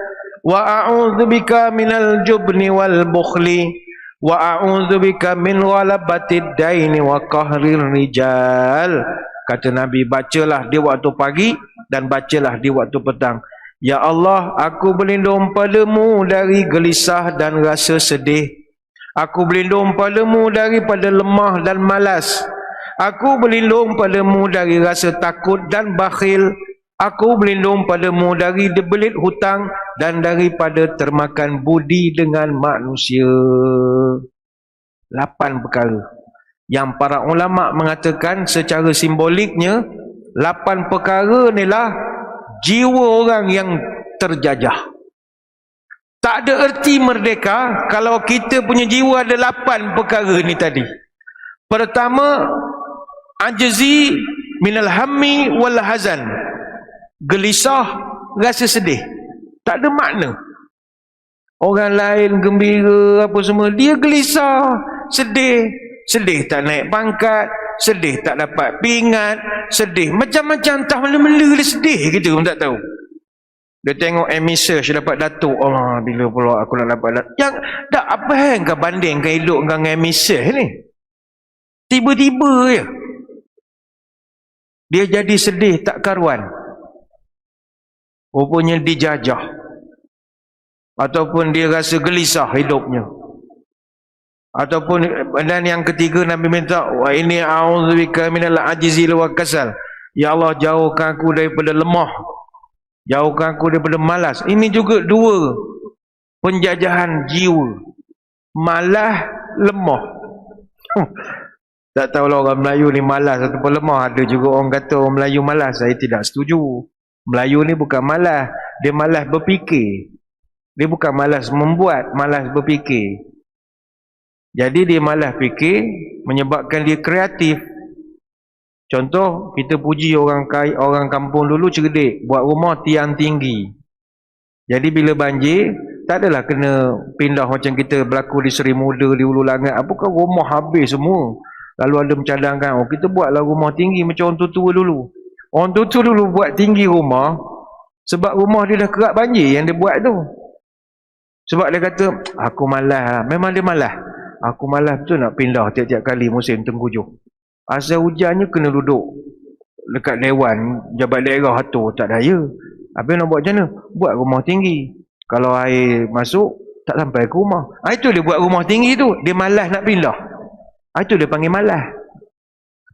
Speaker 1: wa a'udzubika minal jubni wal bukhli wa a'udzubika min ghalabatid daini wa qahrir rijal. Kata Nabi, bacalah di waktu pagi dan bacalah di waktu petang. Ya Allah, aku berlindung padamu dari gelisah dan rasa sedih. Aku berlindung padamu daripada lemah dan malas. Aku berlindung padamu dari rasa takut dan bakhil. Aku berlindung padamu dari debelit hutang dan daripada termakan budi dengan manusia. 8 perkara yang para ulama mengatakan secara simboliknya 8 perkara inilah jiwa orang yang terjajah. Tak ada erti merdeka kalau kita punya jiwa ada 8 perkara ni tadi. Pertama, ajzi minal hammi wal hazan. Gelisah, rasa sedih. Tak ada makna. Orang lain gembira apa semua, dia gelisah, sedih. Sedih tak naik pangkat, sedih tak dapat pingat, sedih macam-macam, entah mana-mana dia sedih kita pun tak tahu. Dia tengok emisers dapat datuk, Allah, bila pula aku nak dapat datuk. Yang tak apa yang kau bandingkan hidup dengan emisers ni. Tiba-tiba je dia jadi sedih tak karuan. Rupanya dijajah. Ataupun dia rasa gelisah hidupnya. Ataupun, dan yang ketiga Nabi minta, wa inni a'udzubika minal ajzi wal kasal. Ya Allah, jauhkan aku daripada lemah, jauhkan aku daripada malas. Ini juga 2 penjajahan jiwa. Malas, lemah. Tak tahulah orang Melayu ni malas ataupun lemah. Ada juga orang kata orang Melayu malas. Saya tidak setuju. Melayu ni bukan malas, dia malas berfikir. Dia bukan malas membuat, malas berfikir. Jadi dia malas fikir menyebabkan dia kreatif. Contoh, kita puji orang kampung dulu cerdik, buat rumah tiang tinggi. Jadi bila banjir, tak adalah kena pindah macam kita berlaku di Seri Muda, di Ulu Langat. Apakah rumah habis semua? Lalu ada mencadangkan, oh kita buatlah rumah tinggi macam orang tua-tua dulu. Orang tua-tua dulu buat tinggi rumah sebab rumah dia dah kerap banjir yang dia buat tu. Sebab dia kata, aku malas lah. Memang dia malas. Aku malas betul nak pindah tiap-tiap kali musim tengkujuh. Asal hujannya kena duduk dekat dewan jabat daerah tu, tak daya. Habis nak buat macam mana? Buat rumah tinggi. Kalau air masuk, tak sampai ke rumah. Itu dia buat rumah tinggi tu. Dia malas nak pindah. Itu dia panggil malas.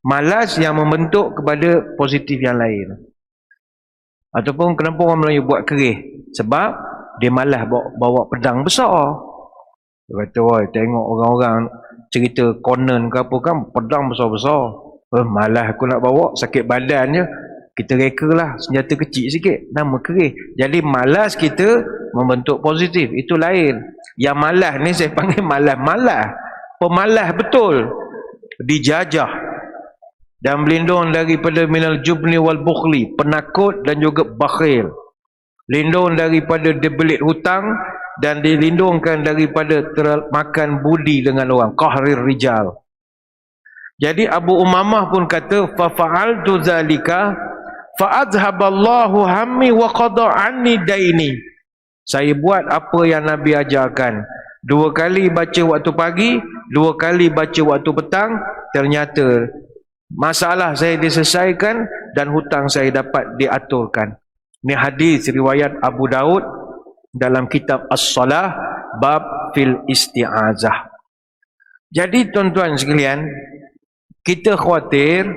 Speaker 1: Malas yang membentuk kepada positif yang lain. Ataupun kenapa orang Melayu buat kerih? Sebab dia malas bawa pedang besar. Dia kata, woi, tengok orang-orang cerita Conan ke apa kan, pedang besar-besar. Malas aku nak bawa, sakit badan je. Kita rekalah senjata kecil sikit, nama kerih. Jadi malas kita membentuk positif, itu lain. Yang malas ni saya panggil malas. Pemalas betul. Dijajah dan berlindung daripada minal jubni wal bukhli, penakut dan juga bakhil. Lindung daripada debelit hutang dan dilindungkan daripada termakan budi dengan orang, qahrir rijal. Jadi Abu Umamah pun kata, fa fa'altu zalika fa azhaballahu hammi wa qada anni daini. Saya buat apa yang Nabi ajarkan. 2 kali baca waktu pagi, 2 kali baca waktu petang, ternyata masalah saya diselesaikan dan hutang saya dapat diaturkan. Ini hadis riwayat Abu Daud dalam kitab As-Salah bab fil isti'azah. Jadi tuan-tuan sekalian, kita khawatir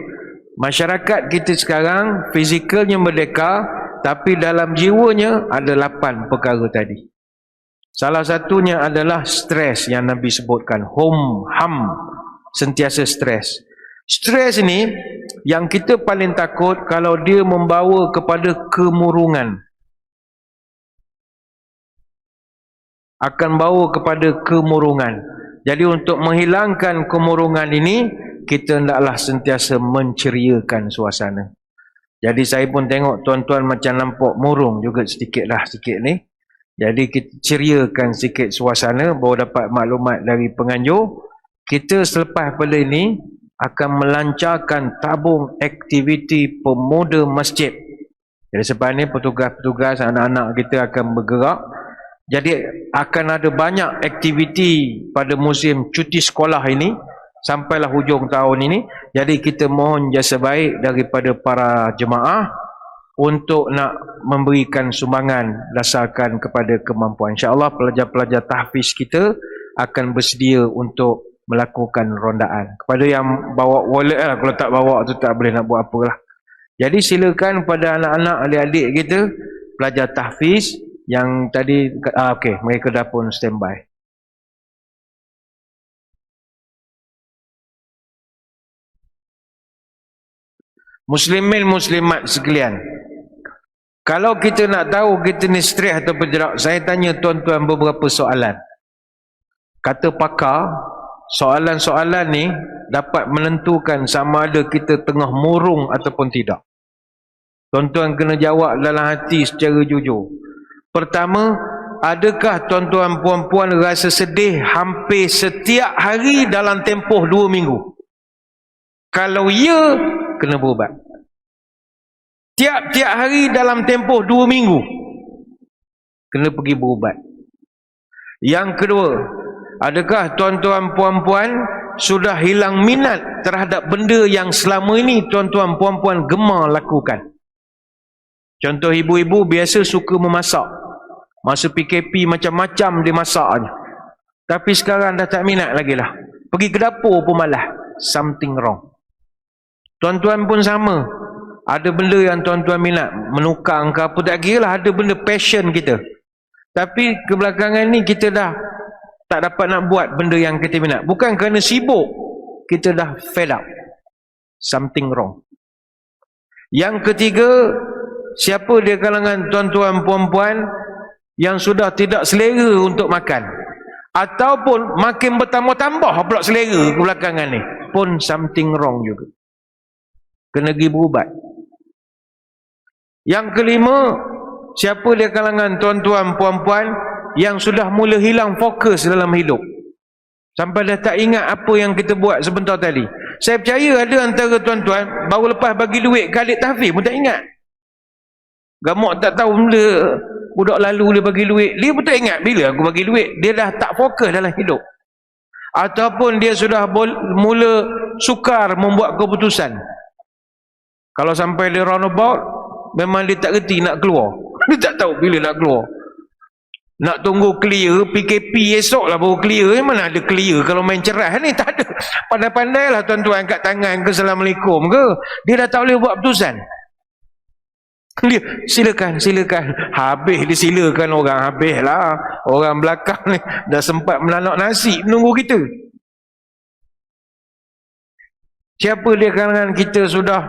Speaker 1: masyarakat kita sekarang fizikalnya merdeka, tapi dalam jiwanya ada 8 perkara tadi. Salah satunya adalah stres yang Nabi sebutkan, ham, sentiasa stres. Stres ni yang kita paling takut kalau dia membawa kepada kemurungan. Akan bawa kepada kemurungan. Jadi untuk menghilangkan kemurungan ini, kita hendaklah sentiasa menceriakan suasana. Jadi saya pun tengok tuan-tuan macam nampak murung juga sikit ni. Jadi kita ceriakan sikit suasana, baru dapat maklumat dari penganjur. Kita selepas pada ini akan melancarkan tabung aktiviti pemuda masjid. Jadi sebab ni petugas-petugas anak-anak kita akan bergerak. Jadi akan ada banyak aktiviti pada musim cuti sekolah ini sampailah hujung tahun ini. Jadi kita mohon jasa baik daripada para jemaah untuk nak memberikan sumbangan dasarkan kepada kemampuan. InsyaAllah pelajar-pelajar tahfiz kita akan bersedia untuk melakukan rondaan. Kepada yang bawa wallet lah, kalau tak bawa tu tak boleh nak buat apalah. Jadi silakan pada anak-anak, adik-adik kita, pelajar tahfiz yang tadi, okey, mereka dah pun standby. Muslimin muslimat sekalian, kalau kita nak tahu kita ni stres atau bergerak, saya tanya tuan-tuan beberapa soalan. Kata pakar, soalan-soalan ni dapat menentukan sama ada kita tengah murung ataupun tidak. Tuan-tuan kena jawab dalam hati secara jujur. Pertama, adakah tuan-tuan puan-puan rasa sedih hampir setiap hari dalam tempoh 2 minggu? Kalau ya, kena berubat. Tiap-tiap hari dalam tempoh 2 minggu, kena pergi berubat. Yang kedua, adakah tuan-tuan puan-puan sudah hilang minat terhadap benda yang selama ini tuan-tuan puan-puan gemar lakukan? Contoh, ibu-ibu biasa suka memasak. Masa PKP macam-macam dia masaknya. Tapi sekarang dah tak minat lagi lah. Pergi ke dapur pun malah. Something wrong. Tuan-tuan pun sama. Ada benda yang tuan-tuan minat, menukang ke apa, tak kira lah, ada benda passion kita. Tapi kebelakangan ni kita dah tak dapat nak buat benda yang kita minat. Bukan kerana sibuk, kita dah fed up. Something wrong. Yang ketiga, siapa di kalangan tuan-tuan puan-puan yang sudah tidak selera untuk makan, ataupun makin bertambah-tambah pula selera kebelakangan ni, pun something wrong juga. Kena pergi berubat. Yang kelima, siapa di kalangan tuan-tuan puan-puan yang sudah mula hilang fokus dalam hidup, sampai dah tak ingat apa yang kita buat sebentar tadi. Saya percaya ada antara tuan-tuan baru lepas bagi duit ke adik tahfiz pun tak ingat. Gamuk tak tahu benda, budak lalu dia bagi duit, dia pun tak ingat bila aku bagi duit. Dia dah tak fokus dalam hidup. Ataupun dia sudah mula sukar membuat keputusan. Kalau sampai dia roundabout, memang dia tak reti nak keluar. Dia tak tahu bila nak keluar. Nak tunggu clear PKP esok lah baru clear. Mana ada clear kalau main cerah ni? Tak ada. Pandai-pandai lah tuan-tuan angkat tangan ke Assalamualaikum ke. Dia dah tak boleh buat keputusan. Dia silakan. Habis dia silakan orang. Habis lah. Orang belakang ni dah sempat melanak nasi menunggu kita. Siapa dia kalangan kita sudah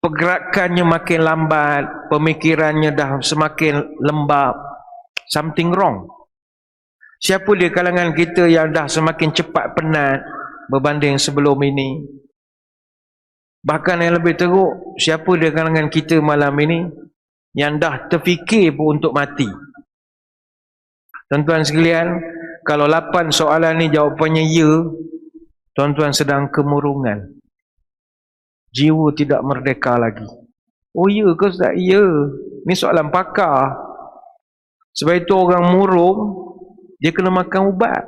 Speaker 1: pergerakannya makin lambat, pemikirannya dah semakin lembab. Something wrong. Siapa di kalangan kita yang dah semakin cepat penat berbanding sebelum ini? Bahkan yang lebih teruk, siapa di kalangan kita malam ini yang dah terfikir pun untuk mati? Tuan-tuan sekalian, kalau 8 soalan ni jawapannya ya, tuan-tuan sedang kemurungan. Jiwa tidak merdeka lagi. Oh ya ke Ustaz? Ya. Ni soalan pakar. Sebab itu orang murung, dia kena makan ubat.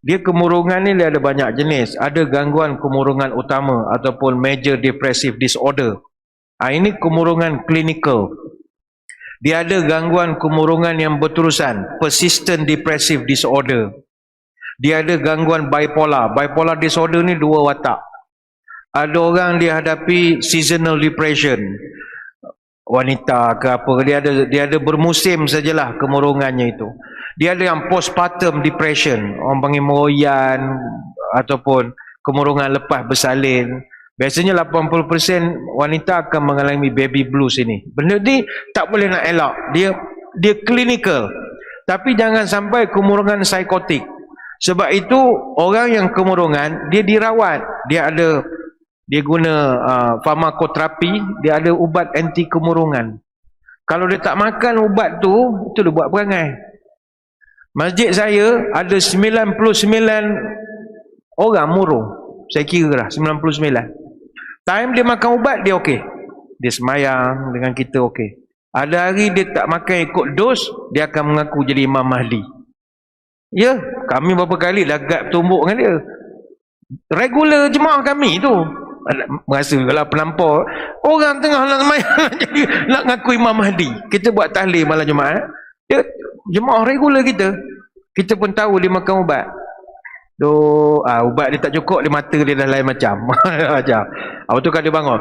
Speaker 1: Dia kemurungan ni dia ada banyak jenis. Ada gangguan kemurungan utama ataupun major depressive disorder. Ini kemurungan klinikal. Dia ada gangguan kemurungan yang berterusan, persistent depressive disorder. Dia ada gangguan bipolar. Bipolar disorder ni 2 watak. Ada orang dia hadapi seasonal depression. Wanita ke apa, dia ada bermusim sajalah kemurungannya itu. Dia ada yang postpartum depression, orang panggil meroyan ataupun kemurungan lepas bersalin. Biasanya 80% wanita akan mengalami baby blues ini. Benda ni tak boleh nak elak. Dia clinical. Tapi jangan sampai kemurungan psikotik. Sebab itu orang yang kemurungan dia dirawat. Dia guna farmakoterapi, dia ada ubat anti kemurungan. Kalau dia tak makan ubat tu, itu dia buat perangai. Masjid saya ada 99 orang murung. Saya kira lah 99. Time dia makan ubat dia okey. Dia semayang dengan kita okey. Ada hari dia tak makan ikut dos, dia akan mengaku jadi Imam Mahdi. Ya, kami berapa kali dah gap tumbuk dengan dia. Regular jemaah kami tu. Merasa kalau penampar orang tengah nak semayang jadi nak ngaku Imam Mahdi. Kita buat tahlil malam Jumaat. Dia jemaah regular kita. Kita pun tahu dia makan ubat. Ubat dia tak cukup, dia mata dia dah lain macam. Apa tu kan dia bangun,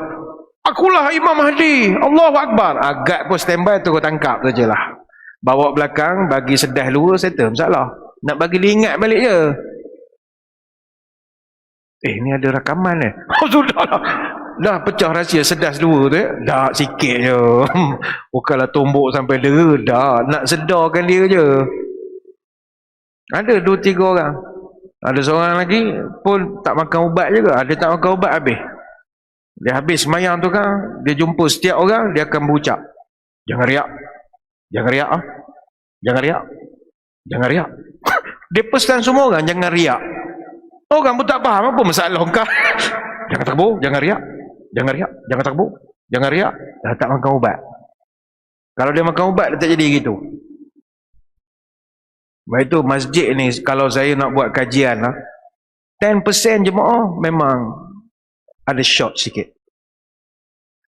Speaker 1: akulah Imam Mahdi, Allahu Akbar. Agak pun standby tu kau tangkap sajalah. Bawa belakang, bagi sedah luar, settle masalah. Nak bagi dia ingat balik je. Ni ada rakaman sudahlah. Dah pecah rahsia sedas 2 tu dah sikit je. Bukanlah tumbuk sampai dera. Dah nak sedarkan dia je. Ada 2-3 orang. Ada seorang lagi pun tak makan ubat juga. Dia tak makan ubat habis. Dia habis semayang tu kan, dia jumpa setiap orang, dia akan berucap, jangan riak. Jangan riak. Jangan riak. Jangan riak. Dia pesan semua orang jangan riak. Orang pun tak faham apa masalah kau. Jangan takbur, jangan riak. Jangan riak, jangan takbur, jangan riak. Dah tak makan ubat. Kalau dia makan ubat dia tak jadi gitu. Sebab itu masjid ni kalau saya nak buat kajian 10% jemaah memang ada short sikit.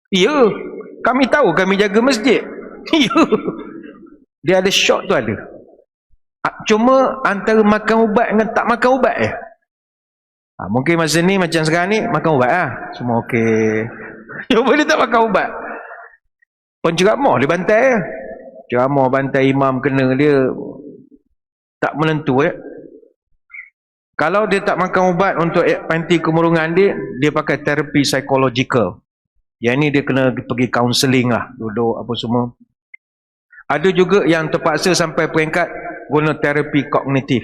Speaker 1: Ya, kami tahu kami jaga masjid. Ya. Dia ada short tu ada. Cuma antara makan ubat dengan tak makan ubat mungkin masa ni macam sekarang ni makan ubat semua okey. Cuma dia tak makan ubat. Penceramah dia bantai ceramah bantai imam kena dia tak menentu Kalau dia tak makan ubat untuk anti kemurungan dia pakai terapi psikologikal. Yang ni dia kena pergi kaunseling lah, duduk apa semua. Ada juga yang terpaksa sampai peringkat guna terapi kognitif.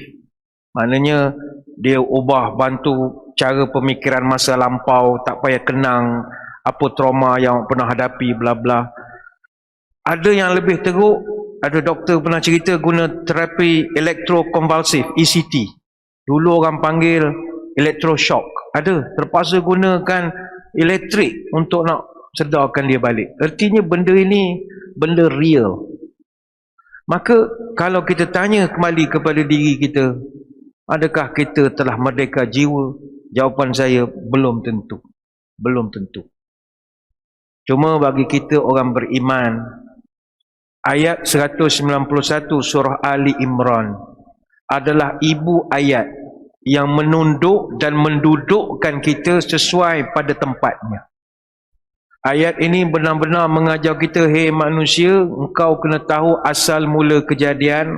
Speaker 1: Maknanya dia ubah, bantu cara pemikiran masa lampau, tak payah kenang apa trauma yang pernah hadapi, bla bla. Ada yang lebih teruk, ada doktor pernah cerita guna terapi elektrokonvulsif, ECT. Dulu orang panggil elektroshock. Ada, terpaksa gunakan elektrik untuk nak sedarkan dia balik. Artinya benda ini benda real. Maka kalau kita tanya kembali kepada diri kita, adakah kita telah merdeka jiwa? Jawapan saya belum tentu. Belum tentu. Cuma bagi kita orang beriman, ayat 191 surah Ali Imran adalah ibu ayat yang menunduk dan mendudukkan kita sesuai pada tempatnya. Ayat ini benar-benar mengajar kita, hei manusia, engkau kena tahu asal mula kejadian,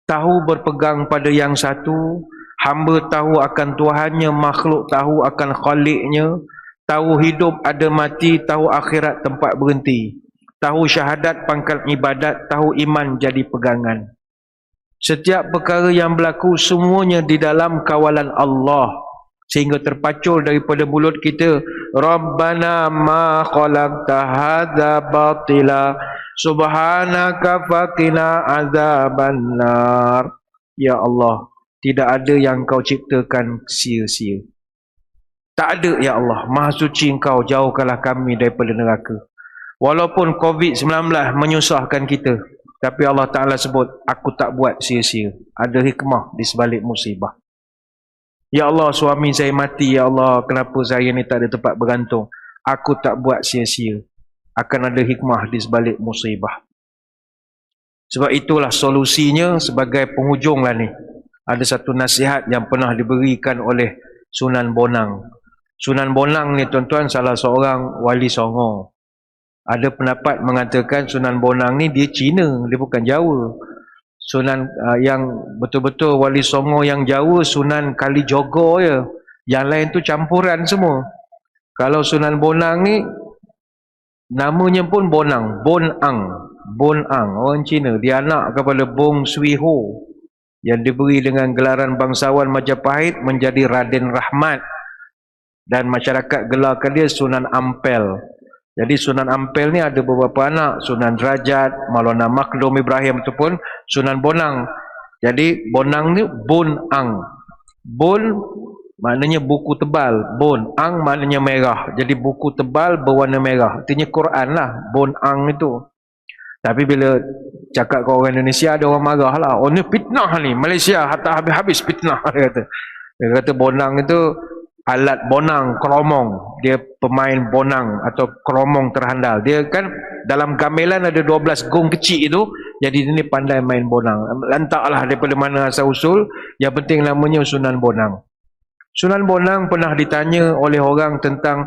Speaker 1: tahu berpegang pada yang satu, hamba tahu akan Tuhannya, makhluk tahu akan Khaliknya, Tahu hidup ada mati, tahu akhirat tempat berhenti. Tahu syahadat pangkal ibadat, tahu iman jadi pegangan. Setiap perkara yang berlaku semuanya di dalam kawalan Allah. Sehingga terpacul daripada mulut kita, Rabbana ma khalaqta hadza batila subhanaka faqina azabannar. Ya Allah, tidak ada yang kau ciptakan sia-sia. Tak ada ya Allah, Maha Suci Engkau, jauhkanlah kami daripada neraka. Walaupun COVID-19 menyusahkan kita, tapi Allah Ta'ala sebut, aku tak buat sia-sia. Ada hikmah di sebalik musibah. Ya Allah, suami saya mati, ya Allah, kenapa saya ni tak ada tempat bergantung? Aku tak buat sia-sia. Akan ada hikmah di sebalik musibah. Sebab itulah solusinya sebagai penghujung lah ni. Ada satu nasihat yang pernah diberikan oleh Sunan Bonang. Sunan Bonang ni tuan-tuan salah seorang wali Songo. Ada pendapat mengatakan Sunan Bonang ni dia Cina, dia bukan Jawa. Sunan yang betul-betul wali Songo yang Jawa, Sunan Kalijogo je. Yang lain tu campuran semua. Kalau Sunan Bonang ni namanya pun Bonang, Bonang, Bonang, orang Cina. Dia anak kepada Bong Sui Ho yang diberi dengan gelaran bangsawan Majapahit menjadi Raden Rahmat, dan masyarakat gelarkan dia Sunan Ampel. Jadi Sunan Ampel ni ada beberapa anak, Sunan Derajat, Maulana Makdum Ibrahim ataupun Sunan Bonang. Jadi Bonang ni Bonang. Bon maknanya buku tebal, Bonang maknanya merah. Jadi buku tebal berwarna merah. Artinya Quran lah, Bonang itu. Tapi bila cakap ke orang Indonesia, ada orang marah lah. Oh ni fitnah ni, Malaysia hatta habis-habis fitnah, dia kata. Dia kata Bonang itu alat bonang, kromong. Dia pemain bonang atau kromong terhandal. Dia kan dalam gamelan ada 12 gong kecil itu. Jadi dia pandai main bonang. Lantaklah daripada mana asal usul. Yang penting namanya Sunan Bonang. Sunan Bonang pernah ditanya oleh orang tentang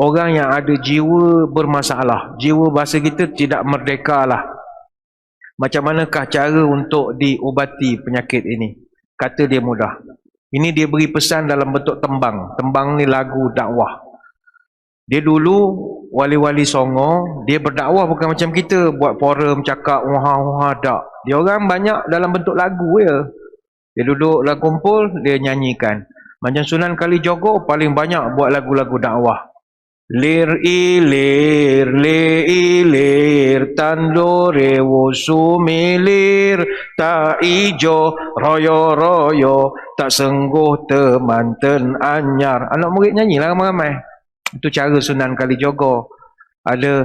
Speaker 1: orang yang ada jiwa bermasalah. Jiwa bahasa kita tidak merdeka lah. Macam manakah cara untuk diubati penyakit ini? Kata dia mudah. Ini dia beri pesan dalam bentuk tembang. Tembang ni lagu dakwah. Dia dulu wali-wali Songo, dia berdakwah bukan macam kita buat forum cakap wah tak. Dia orang banyak dalam bentuk lagu ya. Dia duduk dalam kumpul, dia nyanyikan. Macam Sunan Kalijogo paling banyak buat lagu-lagu dakwah. Lir ilir le ilir tandore wo sumilir tak ijo royo royo tak sengguh temanten anyar. Anak murid nyanyi lah ramai-ramai. Itu cara Sunan Kalijogo. Ada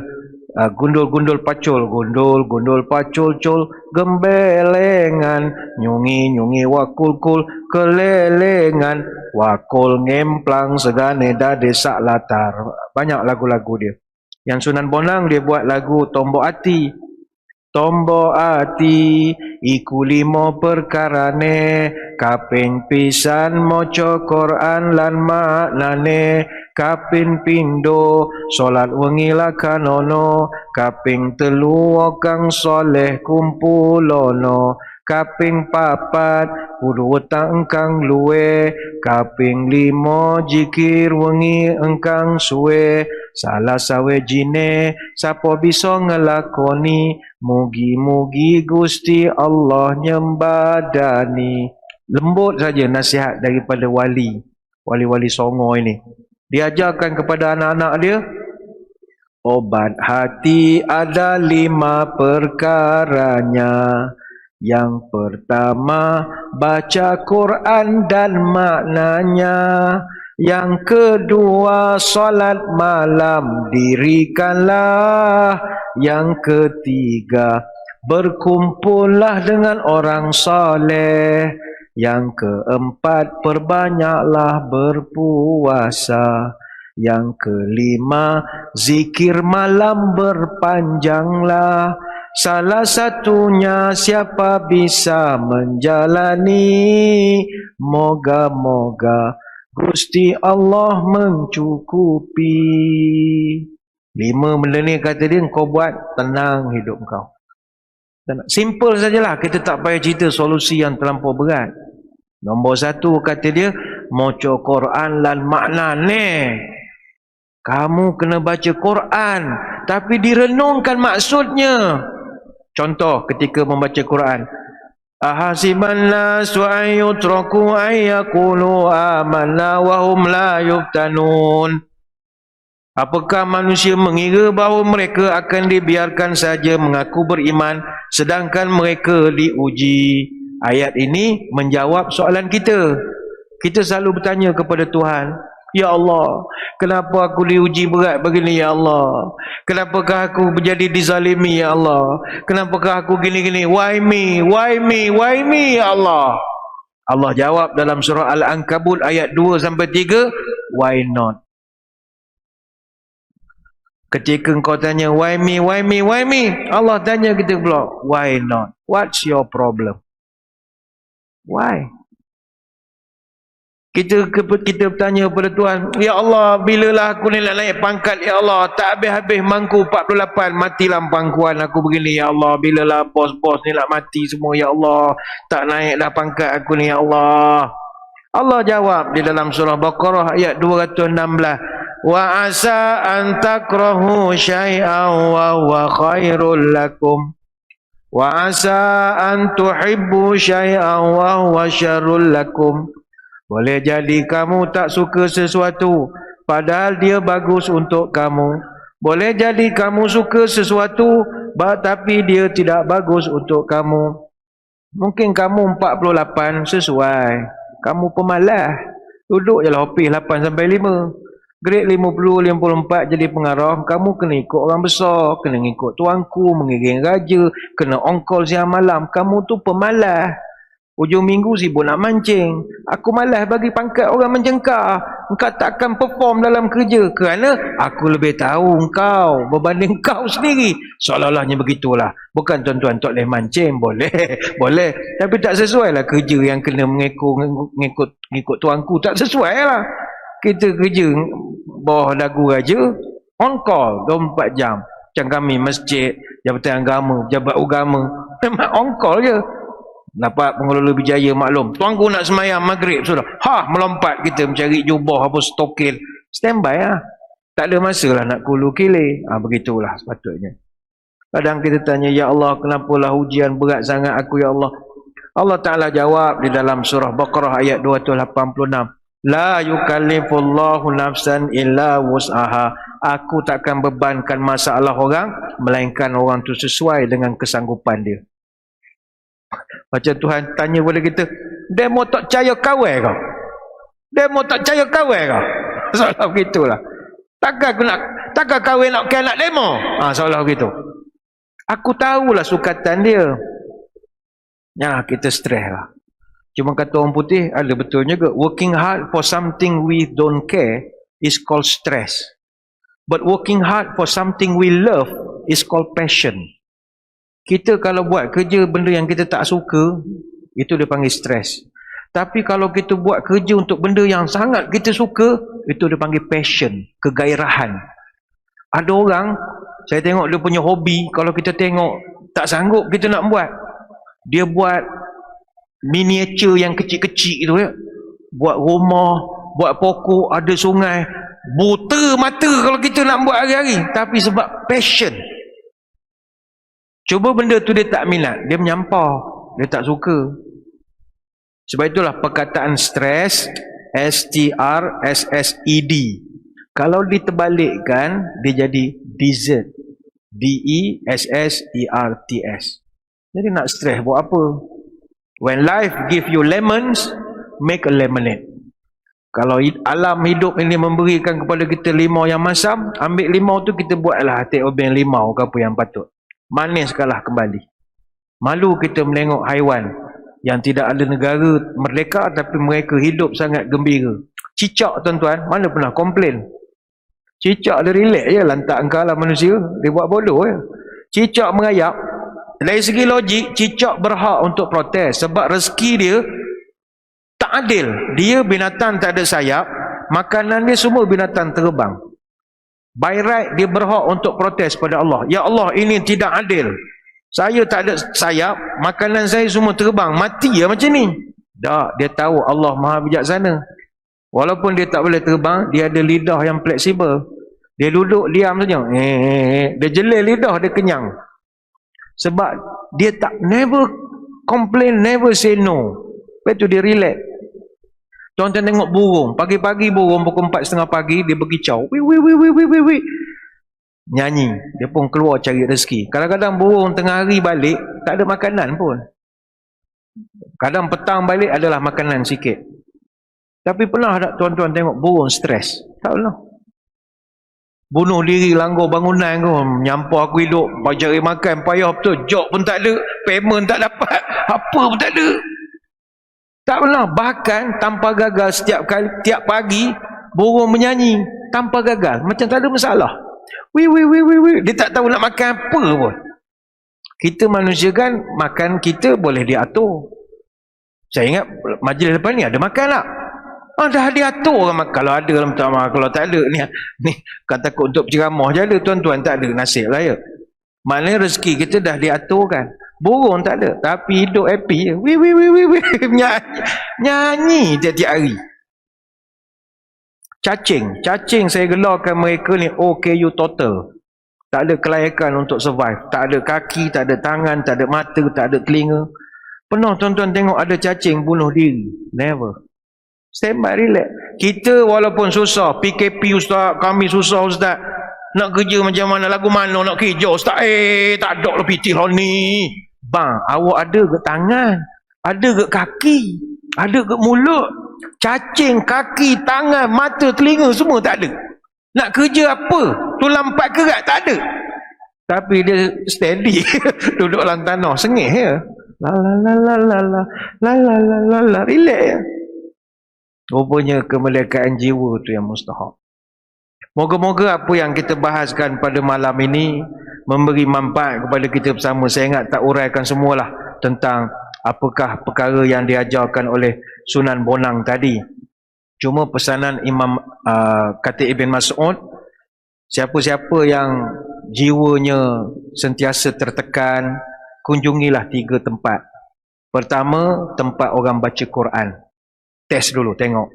Speaker 1: gundul-gundul pacul, gundul-gundul pacul cul gembelengan, nyungi-nyungi wakul-kul kelelengan, wakul ngemplang segane dade sak latar. Banyak lagu-lagu dia. Yang Sunan Bonang dia buat lagu Tombok Ati. Tombok ati iku limo perkarane, kaping pisan maca Quran lan maknane, kaping pindo salat wengi lakanono, kaping telu kang soleh kumpulono, kaping papat kudu wetang engkang luwe, kaping limo jikir wengi engkang suwe, salah sawejine sapa bisa ngelakoni, mugi-mugi Gusti Allah nyembadani. Lembut saja nasihat daripada wali-wali Songo ini. Diajarkan kepada anak-anak dia, obat hati ada 5 perkaranya. Yang pertama, baca Quran dan maknanya. Yang kedua, salat malam dirikanlah. Yang ketiga, berkumpullah dengan orang saleh. Yang keempat, perbanyaklah berpuasa. Yang kelima, zikir malam berpanjanglah. Salah satunya siapa bisa menjalani, moga-moga Gusti Allah mencukupi. 5 benda ni kata dia, kau buat tenang hidup kau. Simple sajalah, kita tak payah cerita solusi yang terlampau berat. Nombor 1 kata dia, maca Quran lan makna ni. Kamu kena baca Quran, tapi direnungkan maksudnya. Contoh ketika membaca Quran. Ahasiban nasu an yutraku an yaqulu amanna wa hum la yuftanun. Apakah manusia mengira bahawa mereka akan dibiarkan saja mengaku beriman sedangkan mereka diuji? Ayat ini menjawab soalan kita. Kita selalu bertanya kepada Tuhan, Ya Allah, kenapa aku diuji berat begini ya Allah? Kenapakah aku menjadi dizalimi ya Allah? Kenapakah aku gini-gini? Why me? Why me? Why me ya Allah? Allah jawab dalam surah Al-Ankabut ayat 2-3, why not? Ketika engkau tanya why me? Why me? Why me? Allah tanya kita pula, why not? What's your problem? Why? Kita bertanya kepada Tuhan, Ya Allah, bilalah aku ni nak naik pangkat, Ya Allah, tak habis-habis mangku 48, matilah pangkuan aku begini, Ya Allah, bilalah bos-bos ni nak mati semua, Ya Allah, tak naik dah pangkat aku ni, Ya Allah. Allah jawab di dalam surah Baqarah ayat 216, Wa asa an takrahu syai'an wa huwa khairul lakum, wa asa an tuhibbu syai'an wa huwa syarrul lakum. Boleh jadi kamu tak suka sesuatu padahal dia bagus untuk kamu. Boleh jadi kamu suka sesuatu tapi dia tidak bagus untuk kamu. Mungkin kamu 48 sesuai, kamu pemalas, duduk je lah office 8-5, grade 50, 54 jadi pengarah. Kamu kena ikut orang besar, kena ikut tuanku, mengiring raja, kena on call siang malam. Kamu tu pemalas. Hujung minggu sibuk nak mancing. Aku malas bagi pangkat orang mencengkar. Engkau takkan perform dalam kerja kerana aku lebih tahu engkau berbanding kau sendiri. Seolah-olahnya begitulah. Bukan tuan-tuan tak boleh mancing, boleh, boleh. Tapi tak sesuai lah kerja yang kena mengikut tuanku. Tak sesuai lah. Kita kerja bawah dagu raja, on call 24 jam. Macam kami masjid, jabatan agama, pejabat agama, memang on call je. Dapat pengelola berjaya maklum, tuanku nak semayang maghrib sudah, melompat kita mencari jubah apa stokil, standby lah, tak ada masa lah nak kulu kile. Begitulah sepatutnya. Kadang kita tanya, Ya Allah, kenapalah ujian berat sangat aku, Ya Allah. Allah Ta'ala jawab di dalam surah Baqarah ayat 286, La yukallifullahu nafsan illa wus'aha. Aku takkan bebankan masalah orang melainkan orang tu sesuai dengan kesanggupan dia. Macam Tuhan tanya kepada kita, demo tak percaya kawai kau? Demo tak percaya kawai kau? Seolah begitulah. Takkan kawai nak bukan nak demo? Seolah begitu. Aku tahulah sukatan dia. Ya, kita stres lah. Cuma kata orang putih, ada betulnya ke? Working hard for something we don't care is called stress. But working hard for something we love is called passion. Kita kalau buat kerja benda yang kita tak suka, itu dia panggil stres. Tapi kalau kita buat kerja untuk benda yang sangat kita suka, itu dia panggil passion, kegairahan. Ada orang, saya tengok dia punya hobi, kalau kita tengok tak sanggup kita nak buat. Dia buat miniature yang kecil-kecil itu ya. Buat rumah, buat pokok, ada sungai. Buta mata kalau kita nak buat hari-hari. Tapi sebab passion. Cuba benda tu dia tak minat, dia menyampah, dia tak suka. Sebab itulah perkataan stres, S-T-R-S-S-E-D, kalau diterbalikkan dia jadi desert, D-E-S-S-E-R-T-S. Jadi nak stres buat apa? When life give you lemons, make a lemonade. Kalau alam hidup ini memberikan kepada kita limau yang masam, ambil limau tu kita buatlah hati obeng limau ke apa yang patut. Manis kalah kembali. Malu kita menengok haiwan yang tidak ada negara merdeka tapi mereka hidup sangat gembira. Cicak tuan-tuan, mana pernah komplain? Cicak dia relax je, lantak engkau lah manusia, dia buat bodoh je. Cicak merayap. Dari segi logik, cicak berhak untuk protes sebab rezeki dia tak adil. Dia binatang tak ada sayap, makanan dia semua binatang terbang. By right dia berhak untuk protes pada Allah. Ya Allah, ini tidak adil. Saya tak ada sayap, makanan saya semua terbang, mati ya macam ni. Tak, dia tahu Allah Maha bijaksana. Walaupun dia tak boleh terbang, dia ada lidah yang fleksibel. Dia duduk diam saja. Dia jelil lidah, dia kenyang. Sebab dia tak never complain, never say no. Lepas tu dia relax. Tuan-tuan tengok burung. Pagi-pagi burung pukul 4:30 pagi, dia berkicau. Wih. Nyanyi. Dia pun keluar cari rezeki. Kadang-kadang burung tengah hari balik, tak ada makanan pun. Kadang petang balik adalah makanan sikit. Tapi pernah tak tuan-tuan tengok burung stres? Tak pernah. Bunuh diri, langgar bangunan ke, menyampah aku hidup, cari makan, payah betul, job pun tak ada, payment tak dapat, apa pun tak ada. Tak pernah. Bahkan tanpa gagal, tiap pagi burung menyanyi tanpa gagal, macam tak ada masalah. Dia tak tahu nak makan apa pun. Kita manusia kan, makan kita boleh diatur. Saya ingat majlis lepas ni ada makan tak? Dah diatur orang makan. Kalau ada, minta maaf. Kalau tak ada, ni kata takut untuk ceramah je ada, tuan-tuan, tak ada, nasib lah ya. Maknanya rezeki kita dah diatur kan. Burung tak ada, tapi hidup happy. Nyanyi tiap-tiap hari. Cacing saya gelarkan mereka ni OKU total. Tak ada kelayakan untuk survive. Tak ada kaki, tak ada tangan, tak ada mata, tak ada telinga. Pernah tuan-tuan tengok ada cacing bunuh diri? Never. Stand by, relax. Kita walaupun susah, PKP ustaz, kami susah ustaz. Nak kerja macam mana, lagu mana nak kerja ustaz? Tak ada lah PT lah ni. Bang, awak ada ke tangan? Ada ke kaki? Ada ke mulut? Cacing, kaki, tangan, mata, telinga semua tak ada. Nak kerja apa? Tulang empat kerat tak ada. Tapi dia steady. Duduk dalam tanah, sengih ya. La relax ya. Rupanya kemerdekaan jiwa tu yang mustahak. Moga-moga apa yang kita bahaskan pada malam ini memberi manfaat kepada kita bersama. Saya ingat tak uraikan semualah tentang apakah perkara yang diajarkan oleh Sunan Bonang tadi. Cuma pesanan Imam kata Ibn Mas'ud, siapa-siapa yang jiwanya sentiasa tertekan, kunjungilah 3 tempat. Pertama, tempat orang baca Quran. Test dulu, tengok.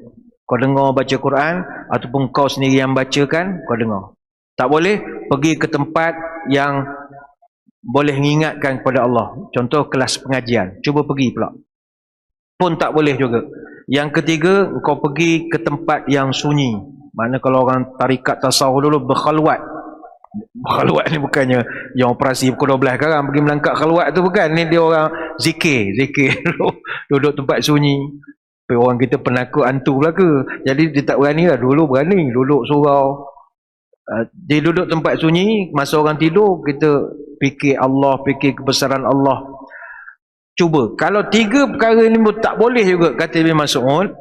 Speaker 1: Kau dengar baca Quran, ataupun kau sendiri yang bacakan, kau dengar. Tak boleh, pergi ke tempat yang boleh mengingatkan kepada Allah. Contoh kelas pengajian, cuba pergi pula. Pun tak boleh juga. Yang ketiga, kau pergi ke tempat yang sunyi. Mana kalau orang tarikat tasawuf dulu berkhalwat. Khalwat ni bukannya yang operasi pukul 12 sekarang pergi melangkap khalwat tu, bukan. Ni dia orang zikir duduk tempat sunyi. Tapi orang kita penakut hantu pula ke, jadi dia tak berani lah. Dulu berani duduk surau, dia duduk tempat sunyi. Masa orang tidur, kita fikir Allah, fikir kebesaran Allah. Cuba, kalau 3 perkara ni pun tak boleh juga, kata Ibn Mas'ud,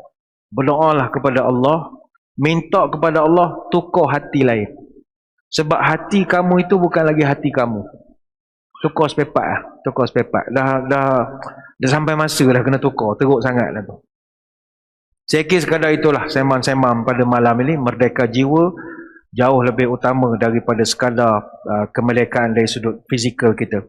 Speaker 1: berdoalah kepada Allah, minta kepada Allah tukar hati lain. Sebab hati kamu itu bukan lagi hati kamu. Tukar spare part lah. Tukar spare part. Dah sampai masa dah kena tukar. Teruk sangat lah tu. Saya kira sekadar itulah sembang-sembang pada malam ini. Merdeka jiwa jauh lebih utama daripada sekadar kemerdekaan dari sudut fizikal kita.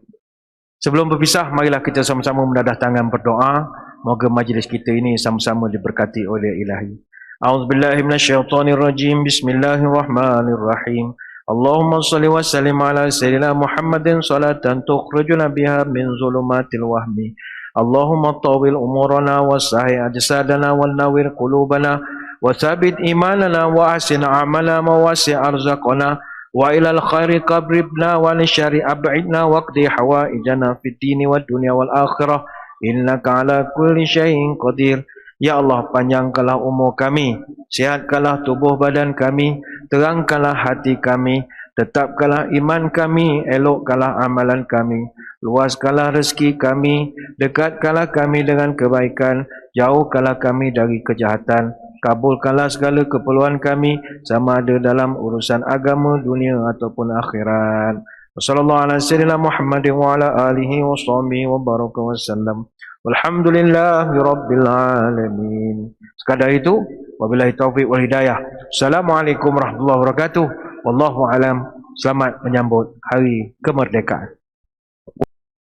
Speaker 1: Sebelum berpisah, marilah kita sama-sama menadah tangan berdoa. Moga majlis kita ini sama-sama diberkati oleh Ilahi. A'udzubillahi minasyaitonirrajim. Bismillahirrahmanirrahim. Allahumma salli wa sallim ala sayyidina Muhammadin salatan tukhrijuna biha min zulumatil wahmi. Allahumma tawil umurana wa sahi ajsadana wa nawir qulubana wa thabit imanana wa ahsin a'mala wa wasi' arzaqana wa ilal khairi qabribna wa li syari ab'idna waqdi hawaijana fid dini wad dunya wal akhirah innaka ala kulli syai'in qadir. Ya Allah, panjangkanlah umur kami, sihatkanlah tubuh badan kami, terangkanlah hati kami, tetapkanlah iman kami, elokkanlah amalan kami, luaskanlah rezeki kami, dekatkanlah kami dengan kebaikan, jauhkanlah kami dari kejahatan, kabulkanlah segala keperluan kami, sama ada dalam urusan agama, dunia ataupun akhirat. Wassallallahu ala sayyidina Muhammadin wa ala alihi wa sahbihi wa baraka wa sallam. Walhamdulillahi rabbil alamin. Sekadar itu, wabillahi taufiq wal hidayah. Assalamualaikum warahmatullahi wabarakatuh. Wallahu alam. Selamat menyambut hari kemerdekaan.